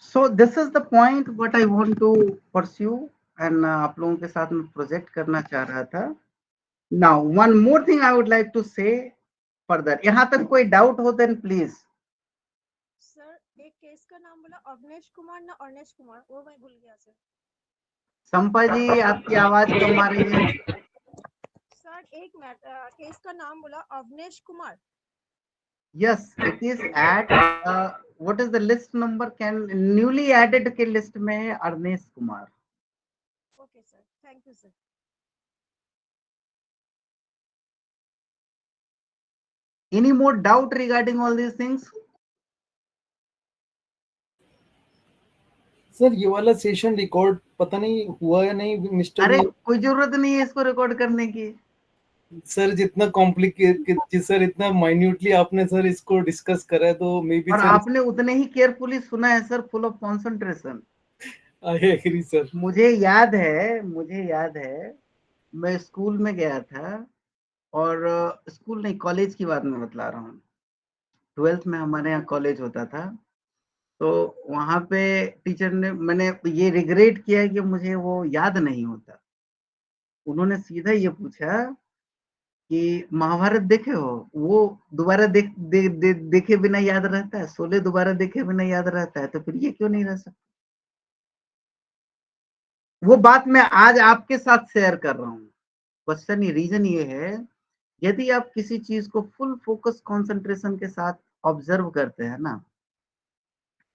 So this is the point what I want to pursue and आप लोगों के साथ में project करना चाह रहा था। Now one more thing I would like to say further, यहाँ तक कोई डाउट हो then please। सर एक केस का नाम बोला अवनेश कुमार ना अर्नेश कुमार, वो मैं भूल गया सर। संपा जी आपकी आवाज कम आ रही है। सर एक केस का नाम बोला Avnesh Kumar. Yes, it is at what is the list number? Can newly added के लिस्ट में है Arnesh Kumar. Okay sir, thank you sir. Any more doubt regarding all these things? Sir ये वाला सेशन रिकॉर्ड पता नहीं हुआ या नहीं मिस्टर। अरे कोई जरूरत नहीं है इसको रिकॉर्ड करने की सर जितना कॉम्प्लिकेट सर, इतना माइन्यूटली आपने सर इसको डिस्कस करा है, तो मे बी और सर आपने उतने ही केयरफुली सुना है sir, full of concentration. I agree sir. मुझे याद है मैं स्कूल में गया था, और स्कूल नहीं कॉलेज की बात मैं बतला रहा हूँ। 12th में हमारे यहाँ कॉलेज होता था, तो वहां पे टीचर ने, मैंने ये रिग्रेट किया कि मुझे वो याद नहीं होता। उन्होंने सीधा ये पूछा कि महाभारत देखे हो, वो दोबारा देखे बिना याद रहता है, शोले दोबारा देखे बिना याद रहता है, तो फिर ये क्यों नहीं रह सकता। वो बात मैं आज आपके साथ शेयर कर रहा हूँ। क्वेश्चन रीजन ये है, यदि आप किसी चीज को फुल फोकस कंसंट्रेशन के साथ ऑब्जर्व करते हैं ना,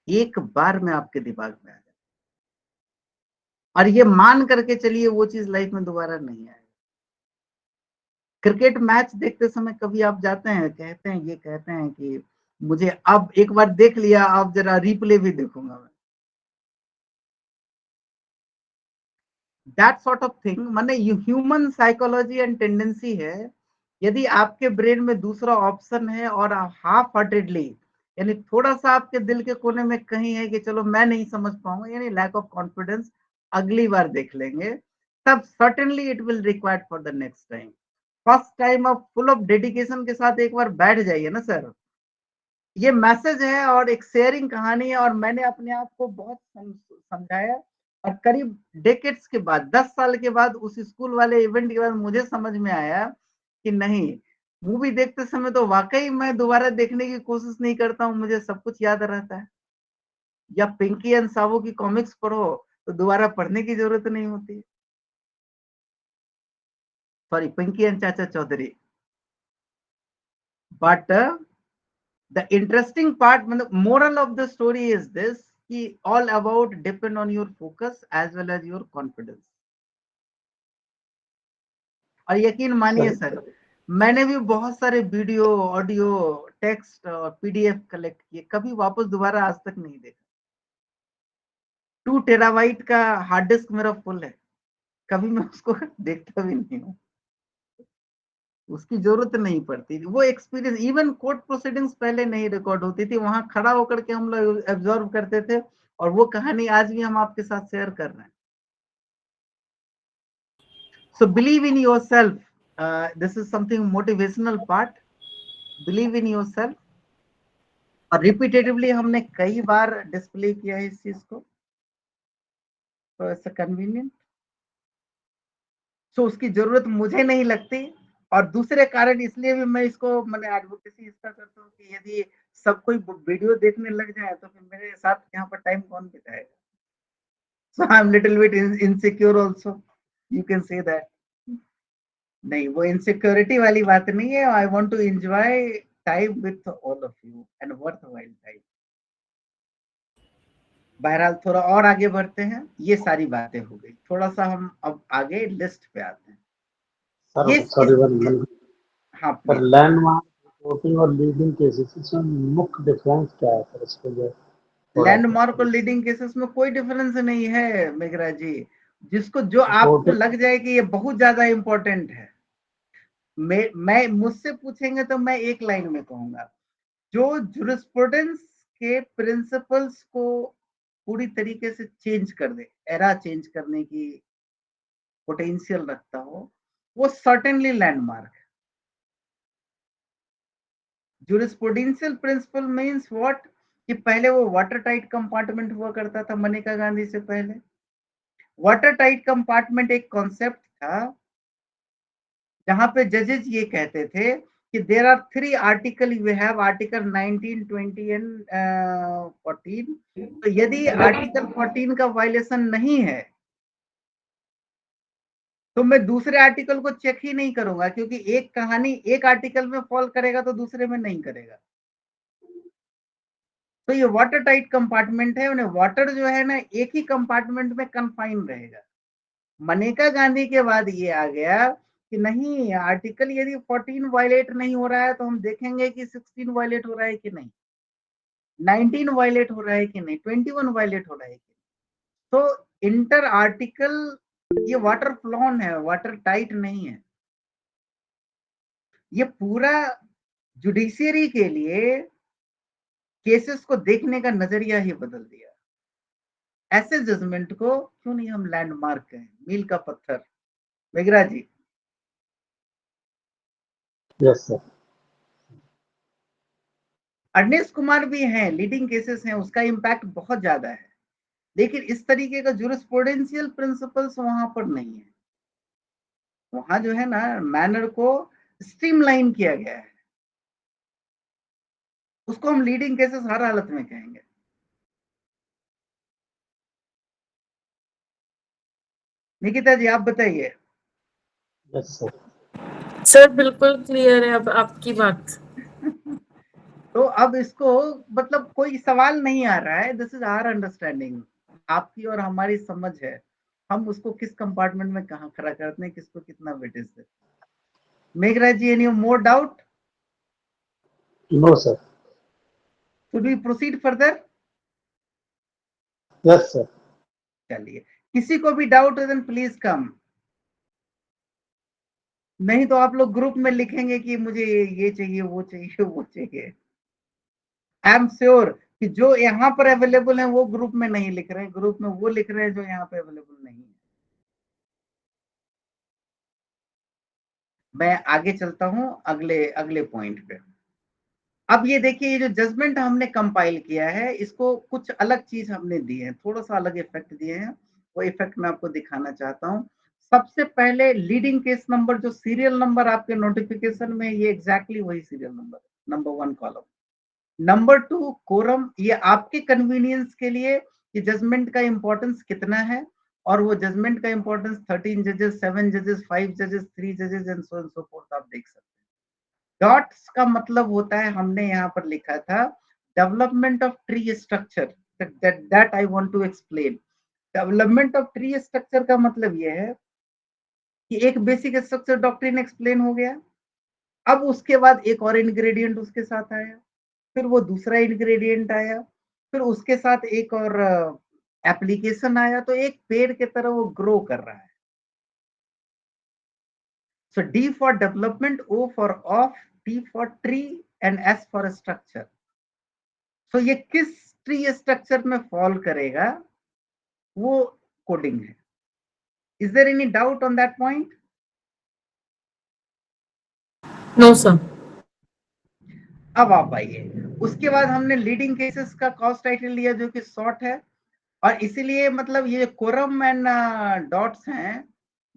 एक बार में आपके दिमाग में आ जाए, और ये मान करके चलिए वो चीज लाइफ में दोबारा नहीं आएगी। क्रिकेट मैच देखते समय कभी आप जाते हैं, कहते हैं कि मुझे अब एक बार देख लिया, अब जरा रिप्ले भी देखूंगा मैं। दैट सॉर्ट ऑफ थिंग, माने ह्यूमन साइकोलॉजी एंड टेंडेंसी है, यदि आपके ब्रेन में दूसरा ऑप्शन है और हाफ हार्टेडली, यानी थोड़ा सा आपके दिल के कोने में कहीं है कि चलो मैं नहीं समझ पाऊंगा, यानी लैक ऑफ कॉन्फिडेंस, अगली बार देख लेंगे, तब certainly it will required for the next time. First time आप फुल ऑफ डेडिकेशन के साथ एक बार बैठ जाइए ना सर। ये मैसेज है और एक शेयरिंग कहानी है, और मैंने अपने आप को बहुत समझाया, और करीब डेकेड्स के बाद, 10 साल के बाद, उस स्कूल वाले इवेंट के बाद मुझे समझ में आया कि नहीं, मूवी देखते समय तो वाकई मैं दोबारा देखने की कोशिश नहीं करता हूँ, मुझे सब कुछ याद रहता है। या पिंकी एंड सावो की कॉमिक्स पढ़ो तो दोबारा पढ़ने की जरूरत नहीं होती। Sorry, Pinki and Chacha Chaudhary. But the interesting part, मतलब moral of the story is this कि all about depend on your focus as well as your confidence. और यकीन मानिए सर, मैंने भी बहुत सारे वीडियो, ऑडियो, टेक्स्ट और पीडीएफ कलेक्ट किए, कभी वापस दोबारा आज तक नहीं देखा। 2 टेराबाइट का हार्ड डिस्क मेरा फुल है, कभी मैं उसको देखता भी नहीं हूँ। उसकी जरूरत नहीं पड़ती। वो एक्सपीरियंस, इवन कोर्ट प्रोसीडिंग्स पहले नहीं रिकॉर्ड होती थी, वहां खड़ा होकर के हम लोग एब्जॉर्व करते थे, और वो कहानी आज भी हम आपके साथ शेयर कर रहे हैं। So believe in your self, this is something motivational part. Believe in your self. और रिपीटेटिवली हमने कई बार डिस्प्ले किया है इस चीज को, तो इट्स कन्वीनियंट। सो उसकी जरूरत मुझे नहीं लगती। और दूसरे कारण इसलिए भी मैं इसको, मैंने एडवोकेसी इसका करता हूँ कि यदि सब कोई वीडियो देखने लग जाए तो फिर मेरे साथ यहाँ पर टाइम कौन बिताएगा। So I am little bit insecure also, you can say that. नहीं, वो इनसिक्योरिटी वाली बात नहीं है। I want to enjoy time with all of you and worth while time. बहरहाल थोड़ा और आगे बढ़ते हैं। ये सारी बातें हो गई, थोड़ा सा हम अब आगे लिस्ट पे आते हैं। सर ये सॉरी वन, हाँ सर प्लीज। लैंडमार्क रिपोर्टिंग और लीडिंग केसेस में मुख्य डिफरेंस क्या है सर, इसके लिए थोड़ा लैंडमार्क और लीडिंग केसेस में कोई डिफरेंस नहीं है मेघराज जी। जिसको जो आपको रिपोर्टिंग। लग जाए कि ये बहुत ज्यादा इंपॉर्टेंट है, मैं मुझसे पूछेंगे तो मैं एक लाइन में कहूंगा, जो जुरिस्प्रूडेंस के प्रिंसिपल्स को पूरी तरीके से चेंज कर दे, एरा चेंज करने की पोटेंशियल रखता हो, वो certainly landmark. Jurisprudential principle means what, कि पहले वो वाटर टाइट कंपार्टमेंट हुआ करता था मनेका गांधी से पहले। वाटर टाइट कंपार्टमेंट एक कॉन्सेप्ट था जहां पे जजेस ये कहते थे कि there are 3 article, you have article 19, 20 and 14। तो यदि आर्टिकल 14 का वायलेशन नहीं है तो मैं दूसरे आर्टिकल को चेक ही नहीं करूंगा, क्योंकि एक कहानी एक आर्टिकल में फॉल करेगा तो दूसरे में नहीं करेगा। तो ये वाटर टाइट कंपार्टमेंट है, उन्हें वाटर जो है ना एक ही कंपार्टमेंट में कन्फाइन रहेगा। मनेका गांधी के बाद ये आ गया कि नहीं, आर्टिकल यदि 14 वायलेट नहीं हो रहा है तो हम देखेंगे कि 16 वायलेट हो रहा है कि नहीं, 19 वायलेट हो रहा है कि नहीं, 21 वायलेट हो रहा है कि नहीं। तो इंटर आर्टिकल ये वाटर फ्लॉन है, वाटर टाइट नहीं है। ये पूरा जुडिशियरी के लिए केसेस को देखने का नजरिया ही बदल दिया। ऐसे जजमेंट को क्यों नहीं हम लैंडमार्क कहें, मील का पत्थर। Meghra ji. Yes sir. Ernest Kumar भी हैं, लीडिंग केसेस हैं, उसका इम्पैक्ट बहुत ज्यादा है, लेकिन इस तरीके का जुरिस्प्रूडेंशियल प्रिंसिपल्स वहां पर नहीं है। वहां जो है ना मैनर को स्ट्रीमलाइन किया गया है, उसको हम लीडिंग केसेस हर हालत में कहेंगे। निकिता जी आप बताइए। Yes sir. सर बिल्कुल क्लियर है अब आपकी बात। तो अब इसको मतलब कोई सवाल नहीं आ रहा है, दिस इज आवर अंडरस्टैंडिंग, आपकी और हमारी समझ है, हम उसको किस कंपार्टमेंट में कहाँ खड़ा करते हैं, किसको कितना वेटेज देते हैं। Meghraj ji, any more doubt? No sir. Should we proceed further? Yes sir. चलिए, किसी को भी डाउट है देन प्लीज कम, नहीं तो आप लोग ग्रुप में लिखेंगे कि मुझे ये चाहिए, वो चाहिए, वो चाहिए। आई एम श्योर कि जो यहाँ पर अवेलेबल है वो ग्रुप में नहीं लिख रहे हैं, ग्रुप में वो लिख रहे हैं जो यहाँ पे अवेलेबल नहीं है। मैं आगे चलता हूं अगले अगले पॉइंट पे। अब ये देखिए, ये जो जजमेंट हमने कंपाइल किया है, इसको कुछ अलग चीज हमने दी है, थोड़ा सा अलग इफेक्ट दिए हैं, वो इफेक्ट मैं आपको दिखाना चाहता हूँ। सबसे पहले लीडिंग केस नंबर, जो सीरियल नंबर आपके नोटिफिकेशन में, ये एग्जैक्टली वही serial number, number 1 column. Number 2 coram, ये आपके कन्वीनियंस के लिए कि जजमेंट का इंपॉर्टेंस कितना है, और वो जजमेंट का इंपॉर्टेंस 13 जजेस, 7 जजेस, 5 जजेस, 3 जजेस एंड सो फोर्थ आप देख सकते हैं। डॉट्स का मतलब होता है, हमने यहाँ पर लिखा था development of tree structure, that I want to explain. Development of tree structure का मतलब यह है कि एक बेसिक स्ट्रक्चर डॉक्ट्रिन एक्सप्लेन हो गया, अब उसके बाद एक और इंग्रेडिएंट उसके साथ आया, फिर वो दूसरा इंग्रेडिएंट आया, फिर उसके साथ एक और एप्लीकेशन आया, तो एक पेड़ की तरह वो ग्रो कर रहा है। So D for development, O for off, T for tree and S for structure. So ये किस ट्री स्ट्रक्चर में फॉल करेगा वो कोडिंग है। Is there any doubt on that point? No sir. अब आप आइए, उसके बाद हमने लीडिंग केसेस का कॉस्ट टाइटल लिया जो कि शॉर्ट है, और इसीलिए मतलब ये कोरम एंड डॉट्स हैं,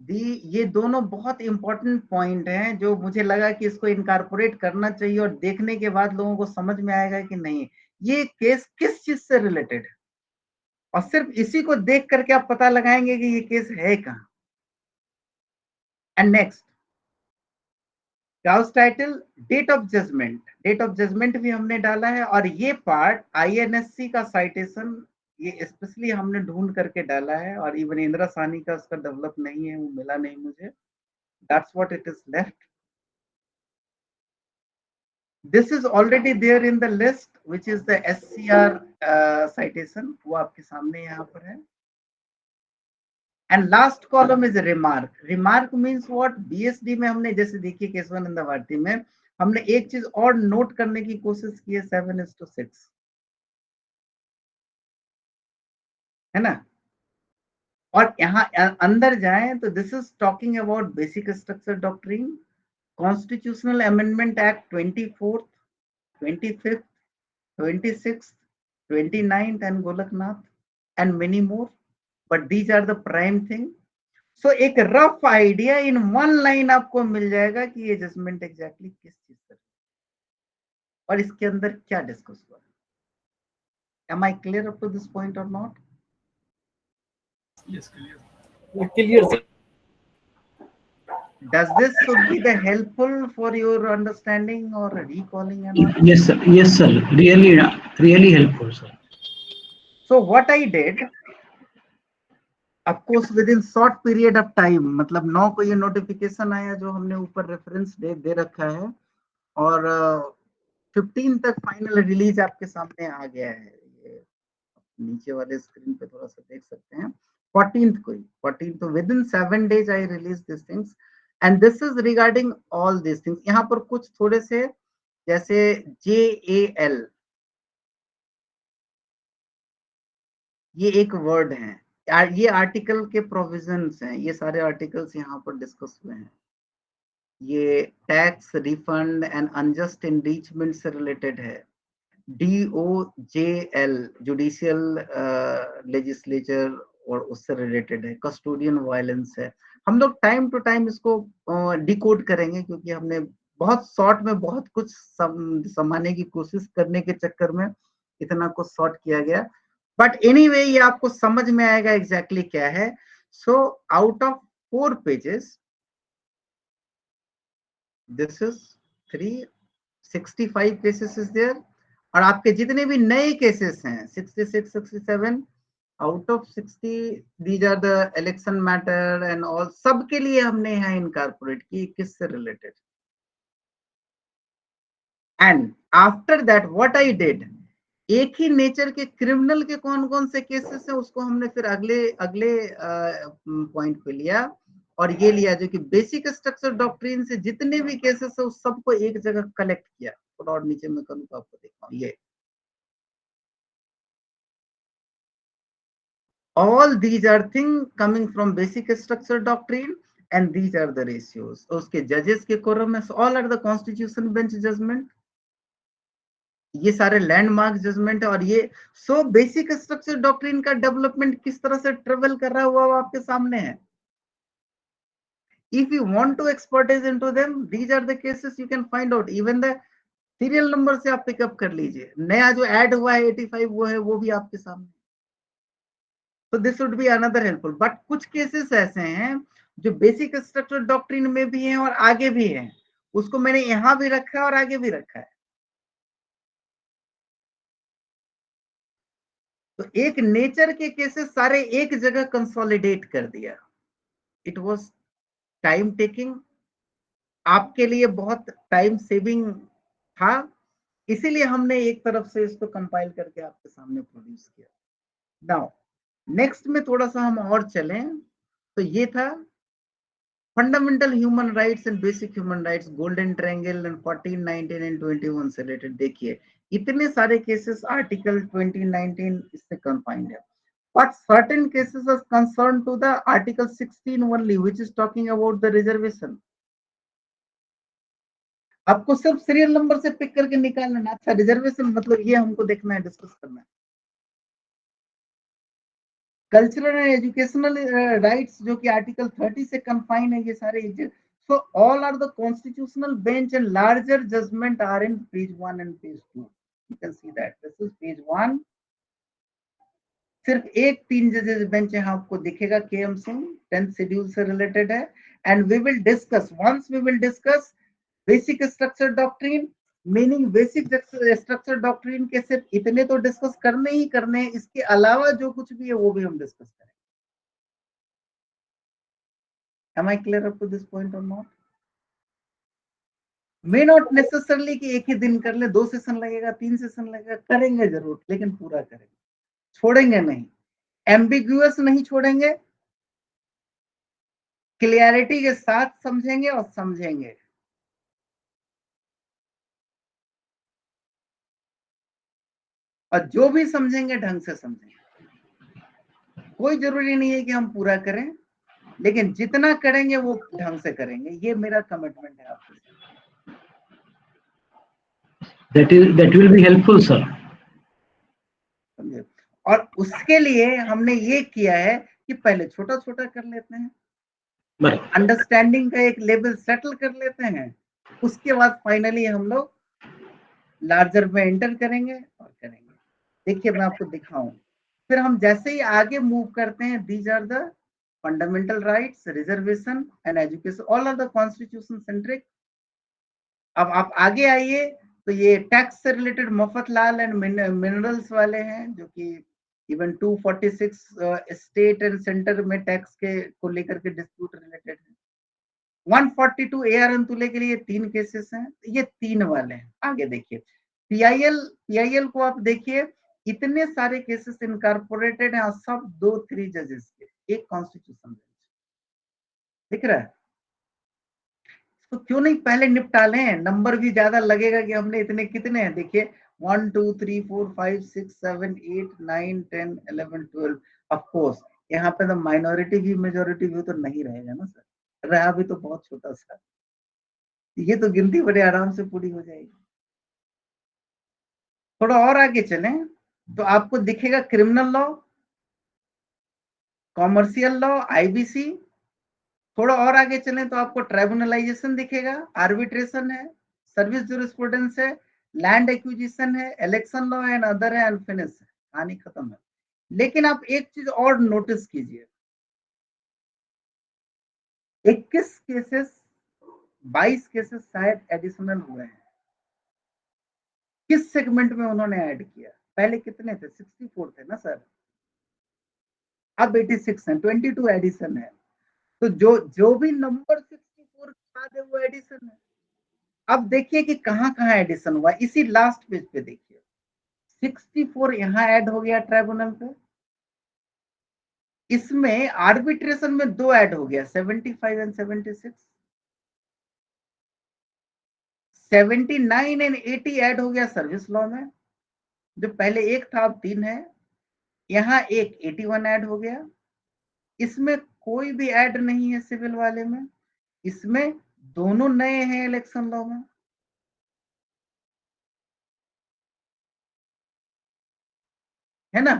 ये दोनों बहुत इंपॉर्टेंट पॉइंट हैं, जो मुझे लगा कि इसको इनकारपोरेट करना चाहिए, और देखने के बाद लोगों को समझ में आएगा कि नहीं ये केस किस चीज से रिलेटेड है, और सिर्फ इसी को देख करके आप पता लगाएंगे कि ये केस है कहाँ। And next cause title, date of judgment. Date of judgment भी हमने डाला है, और ये पार्ट INSC का साइटेशन ये स्पेशली हमने ढूंढ करके डाला है, और इवन इंदिरा साहनी का उसका डेवलप नहीं है, वो मिला नहीं मुझे। That's what it is left. This is already there in the list which is the SCR citation, वो आपके सामने यहाँ पर है। And last column is remark. Remark means what, BSD में हमने जैसे देखिए केशवानंद भारती में हमने एक चीज और नोट करने की कोशिश की है, 7:6, है ना। और यहाँ अंदर जाएं तो this is talking about basic structure doctrine, constitutional amendment act 24th, 25th, 26th, 29th and Golaknath and many more, but these are the prime thing. So एक rough idea in one line आपको मिल जाएगा कि ये judgement exactly किस चीज से और इसके अंदर क्या डिस्कस हुआ। Am I clear up to this point or not? Yes, clear. Clear, sir. Does this should be the helpful for your understanding or recalling and all? Yes, sir. Yes, sir. Really helpful, sir. So what I did, of course within short period of time, मतलब 9 को ये notification आया जो हमने ऊपर reference दे रखा है, और 15 तक फाइनल रिलीज आपके सामने आ गया है। ये नीचे वाले स्क्रीन पे थोड़ा सा देख सकते हैं। 14th को, 14th तो with in 7 days I release this things, and this is regarding all this things. यहाँ पर कुछ थोड़े से जैसे JAL, ये एक वर्ड है, ये आर्टिकल के प्रोविजंस हैं, ये सारे आर्टिकल्स यहाँ पर डिस्कस हुए हैं। ये tax refund and unjust enrichment से रिलेटेड है। DOJL जुडिशियल लेजिस्लेचर और उससे रिलेटेड है। कस्टोडियन वायलेंस है। हम लोग टाइम टू टाइम इसको डिकोड करेंगे, क्योंकि हमने बहुत शॉर्ट में बहुत कुछ समाने की कोशिश करने के चक्कर में इतना कुछ शॉर्ट किया गया, बट एनीवे ये आपको समझ में आएगा एग्जैक्टली क्या है। So out of 4 pages this is 365 cases is there, और आपके जितने भी नए केसेस हैं 66, 67 out of 60 these are the election matter and all, सबके लिए हमने यहाँ इनकॉर्पोरेट की किससे related. And after that what I did, एक ही नेचर के क्रिमिनल के कौन कौन से केसेस हैं उसको हमने फिर अगले पॉइंट पे लिया, और ये लिया जो कि बेसिक स्ट्रक्चर डॉक्ट्रिन से जितने भी केसेस है उस सबको एक जगह कलेक्ट किया। थोड़ा और नीचे में करूँ तो आपको दिखाऊं, ये all these are things coming from basic structure doctrine and these are the ratios। उसके जजेस के कोरम में all are the constitution bench judgment, ये सारे लैंडमार्क जजमेंट है। और ये सो बेसिक स्ट्रक्चर डॉक्ट्रिन का डेवलपमेंट किस तरह से ट्रेवल कर रहा हुआ वो आपके सामने है। If you want to expertise into them, these are the cases you can find out. Even the serial number से आप पिकअप कर लीजिए, नया जो ऐड हुआ है 85 वो है, वो भी आपके सामने। तो this would be another helpful. But कुछ केसेस ऐसे हैं जो बेसिक स्ट्रक्चर डॉक्ट्रिन में भी हैं और आगे भी हैं, उसको मैंने यहां भी रखा है और आगे भी रखा है। तो एक नेचर के केसेस सारे एक जगह कंसोलिडेट कर दिया। इट वाज टाइम टेकिंग, आपके लिए बहुत टाइम सेविंग था, इसीलिए हमने एक तरफ से इसको कंपाइल करके आपके सामने प्रोड्यूस किया। नाउ नेक्स्ट में थोड़ा सा हम और चलें, तो ये था fundamental human rights and basic human rights, golden triangle and 14, 19 and 21 से रिलेटेड। देखिए इतने सारे केसेस आर्टिकल 20, 19 इससे कंफाइंड है, but certain cases are concerned to the article 16 only, which is talking about the reservation. आपको सिर्फ सीरियल नंबर से pick करके निकालना है। अच्छा रिजर्वेशन मतलब ये हमको देखना है, डिस्कस करना है। कल्चरल एंड एजुकेशनल राइट्स जो कि आर्टिकल 30 से कंफाइन है, ये सारे। So all are the constitutional bench and larger judgment are in page 1 and page 2। You can see that this is page 1। सिर्फ एक 3 जजेस बेंच यहाँ आपको दिखेगा, केएम सिंह 10th शेड्यूल से रिलेटेड है। And we will discuss, once we will discuss basic structure doctrine, meaning basic structure doctrine के सिर्फ इतने तो डिस्कस करने ही करने हैं, इसके अलावा जो कुछ भी है वो भी हम डिस्कस करेंगे। Am I clear up to this point or not? May not necessarily कि एक ही दिन कर ले, 2 सेशन लगेगा, 3 सेशन लगेगा, करेंगे जरूर, लेकिन पूरा करेंगे, छोड़ेंगे नहीं, एम्बिग्यूअस नहीं छोड़ेंगे, क्लियरिटी के साथ समझेंगे और समझेंगे। और जो भी समझेंगे ढंग से समझेंगे। कोई जरूरी नहीं है कि हम पूरा करें, लेकिन जितना करेंगे वो ढंग से करेंगे, ये मेरा कमिटमेंट है आपके साथ। That will be helpful, sir. समझे? और उसके लिए हमने ये किया है कि पहले छोटा छोटा कर लेते हैं, अंडरस्टैंडिंग का एक लेवल सेटल कर लेते हैं, उसके बाद फाइनली हम लोग लार्जर में एंटर करेंगे और करेंगे। देखिए मैं आपको दिखाऊं, फिर हम जैसे ही आगे मूव करते हैं, these are the fundamental rights, reservation and education, all are the constitution centric. अब आप आगे आइए तो ये टैक्स से रिलेटेड मफतलाल एंड मिनरल्स वाले हैं, जो कि इवन 246 स्टेट एंड सेंटर में टैक्स के को लेकर के डिस्प्यूट रिलेटेड है। 142 AR अंतुले के लिए 3 केसेस हैं, ये 3 वाले हैं। आगे देखिए पीआईएल को आप देखिए, इतने सारे केसेस इनकॉर्पोरेटेड हैं, सब 2-3 जजेस के, एक कॉन्स्टिट्यूशन बेंच। दिख रहा है? तो क्यों नहीं पहले निपटा लें, नंबर भी ज्यादा लगेगा कि हमने इतने कितने हैं। देखिए 1 2 3 4 5 6 7 8 9 10 11 12। ऑफ कोर्स यहाँ पे तो माइनॉरिटी भी मेजोरिटी भी तो नहीं रहेगा ना सर, रहा भी तो बहुत छोटा सा, ये तो गिनती बड़े आराम से पूरी हो जाएगी। थोड़ा और आगे चलें तो आपको दिखेगा criminal law, commercial law, IBC. थोड़ा और आगे चलें तो आपको ट्राइब्यूनलाइजेशन दिखेगा, आर्बिट्रेशन है, सर्विस ज्यूरिस्प्रूडेंस है, लैंड एक्विजिशन है, इलेक्शन लॉ एंड अदर है, अनफिनिश है, कहानी खत्म है। लेकिन आप एक चीज और नोटिस कीजिए, 21 केसेस 22 केसेस शायद एडिशनल हुए हैं। किस सेगमेंट में उन्होंने ऐड किया? पहले कितने थे? 64 थे ना सर, अब 86 है, 22 एडिशन है। तो जो भी नंबर 64 के बाद है वो एडिशन है। अब देखिए कि कहां कहां एडिशन हुआ, इसी लास्ट पेज पे देखिए 64 यहां ऐड हो गया ट्राइब्यूनल पे, इसमें आर्बिट्रेशन में 2 ऐड हो गया 75 एंड 76, 79 एंड 80 ऐड हो गया सर्विस लॉ में, जो पहले एक था अब 3 है। यहाँ एक 81 ऐड हो गया, इसमें कोई भी ऐड नहीं है सिविल वाले में, इसमें दोनों नए हैं इलेक्शन लॉ में। है ना?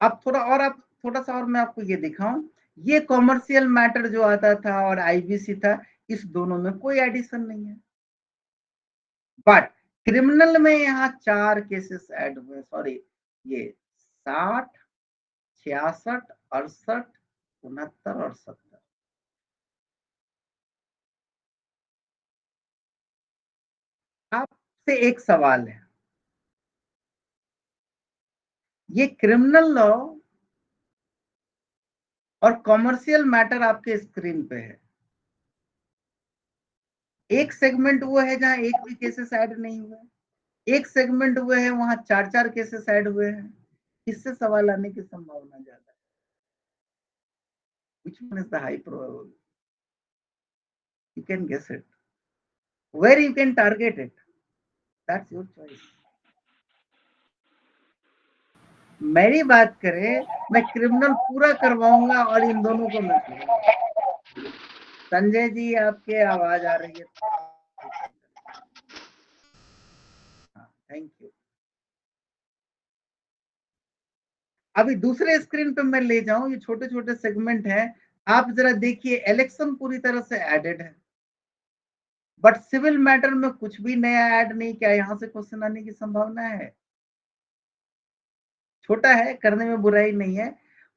अब थोड़ा सा और मैं आपको ये दिखाऊं, ये कॉमर्शियल मैटर जो आता था और आईबीसी था, इस दोनों में कोई एडिशन नहीं है। बट क्रिमिनल में यहाँ 4 केसेस ऐड हुए, सॉरी, ये 60, 66, 68, 69 और 70। आपसे एक सवाल है, ये क्रिमिनल लॉ और कॉमर्शियल मैटर आपके स्क्रीन पे है। एक सेगमेंट वो है जहां एक भी केसेस ऐड नहीं हुए, एक सेगमेंट वो है वहां 4 केसेस ऐड हुए हैं। इससे सवाल आने की संभावना ज्यादा है। Which one is the high probability? You can guess it. Where you can target it? That's your choice. मेरी बात करें, मैं क्रिमिनल पूरा करवाऊंगा और इन दोनों को मैं छोड़ूंगा। संजय जी, आपके आवाज आ रही है? Thank you. अभी दूसरे स्क्रीन पे मैं ले जाऊं, ये छोटे छोटे सेगमेंट हैं। आप जरा देखिए, इलेक्शन पूरी तरह से एडेड है, बट सिविल मैटर में कुछ भी नया ऐड नहीं। क्या यहाँ से क्वेश्चन आने की संभावना है? छोटा है, करने में बुराई नहीं है,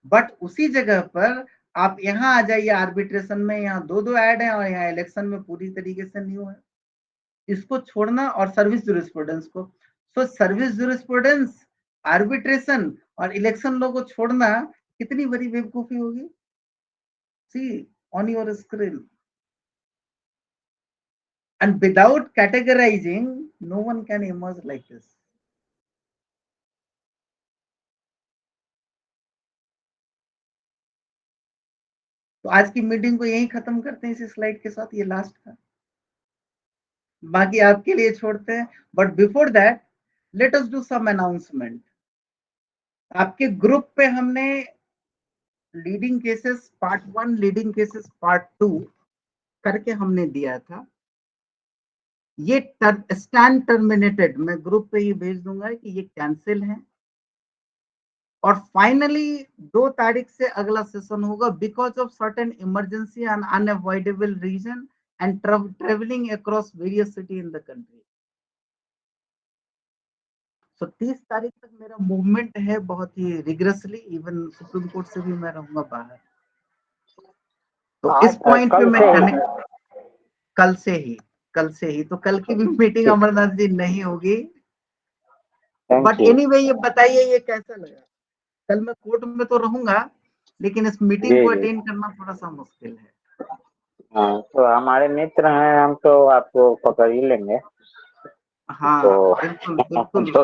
बट उसी जगह पर आप यहाँ आ जाइए आर्बिट्रेशन में, यहाँ 2 ऐड है और यहाँ इलेक्शन में पूरी तरीके से न्यू है। इसको छोड़ना और सर्विस ज्यूरिस्प्रूडेंस को, सो सर्विस ज्यूरिस्प्रूडेंस, आर्बिट्रेशन और इलेक्शन लॉ को छोड़ना कितनी बड़ी बेवकूफी होगी। See on your screen, and without categorizing, no one can emerge like this. तो आज की मीटिंग को यहीं खत्म करते हैं इस स्लाइड के साथ, ये लास्ट था, बाकी आपके लिए छोड़ते हैं। But before that let us do some announcement. आपके ग्रुप पे हमने leading cases part 1, leading cases part 2 करके हमने दिया था। ये स्टैंड टर्मिनेटेड, मैं ग्रुप पे ही भेज दूंगा कि ये कैंसिल है, और फाइनली 2 तारीख से अगला सेशन होगा because of certain emergency and unavoidable reason and travelling across various city in the country. So 30 तारीख तक मेरा मूवमेंट है बहुत ही रिग्रेसली, इवन सुप्रीम कोर्ट से भी मैं रहूंगा बाहर। तो इस पॉइंट पे मैं कनेक्ट कल से ही तो कल की भी मीटिंग अमरनाथ जी नहीं होगी। बट एनीवे ये बताइए ये कैसा लगा? कल मैं कोर्ट में तो रहूंगा, लेकिन इस मीटिंग को अटेंड करना थोड़ा सा मुश्किल है। हाँ, तो हमारे मित्र हैं, हम तो आपको पकड़ ही लेंगे। हाँ तो बिल्कुल बिल्कुल।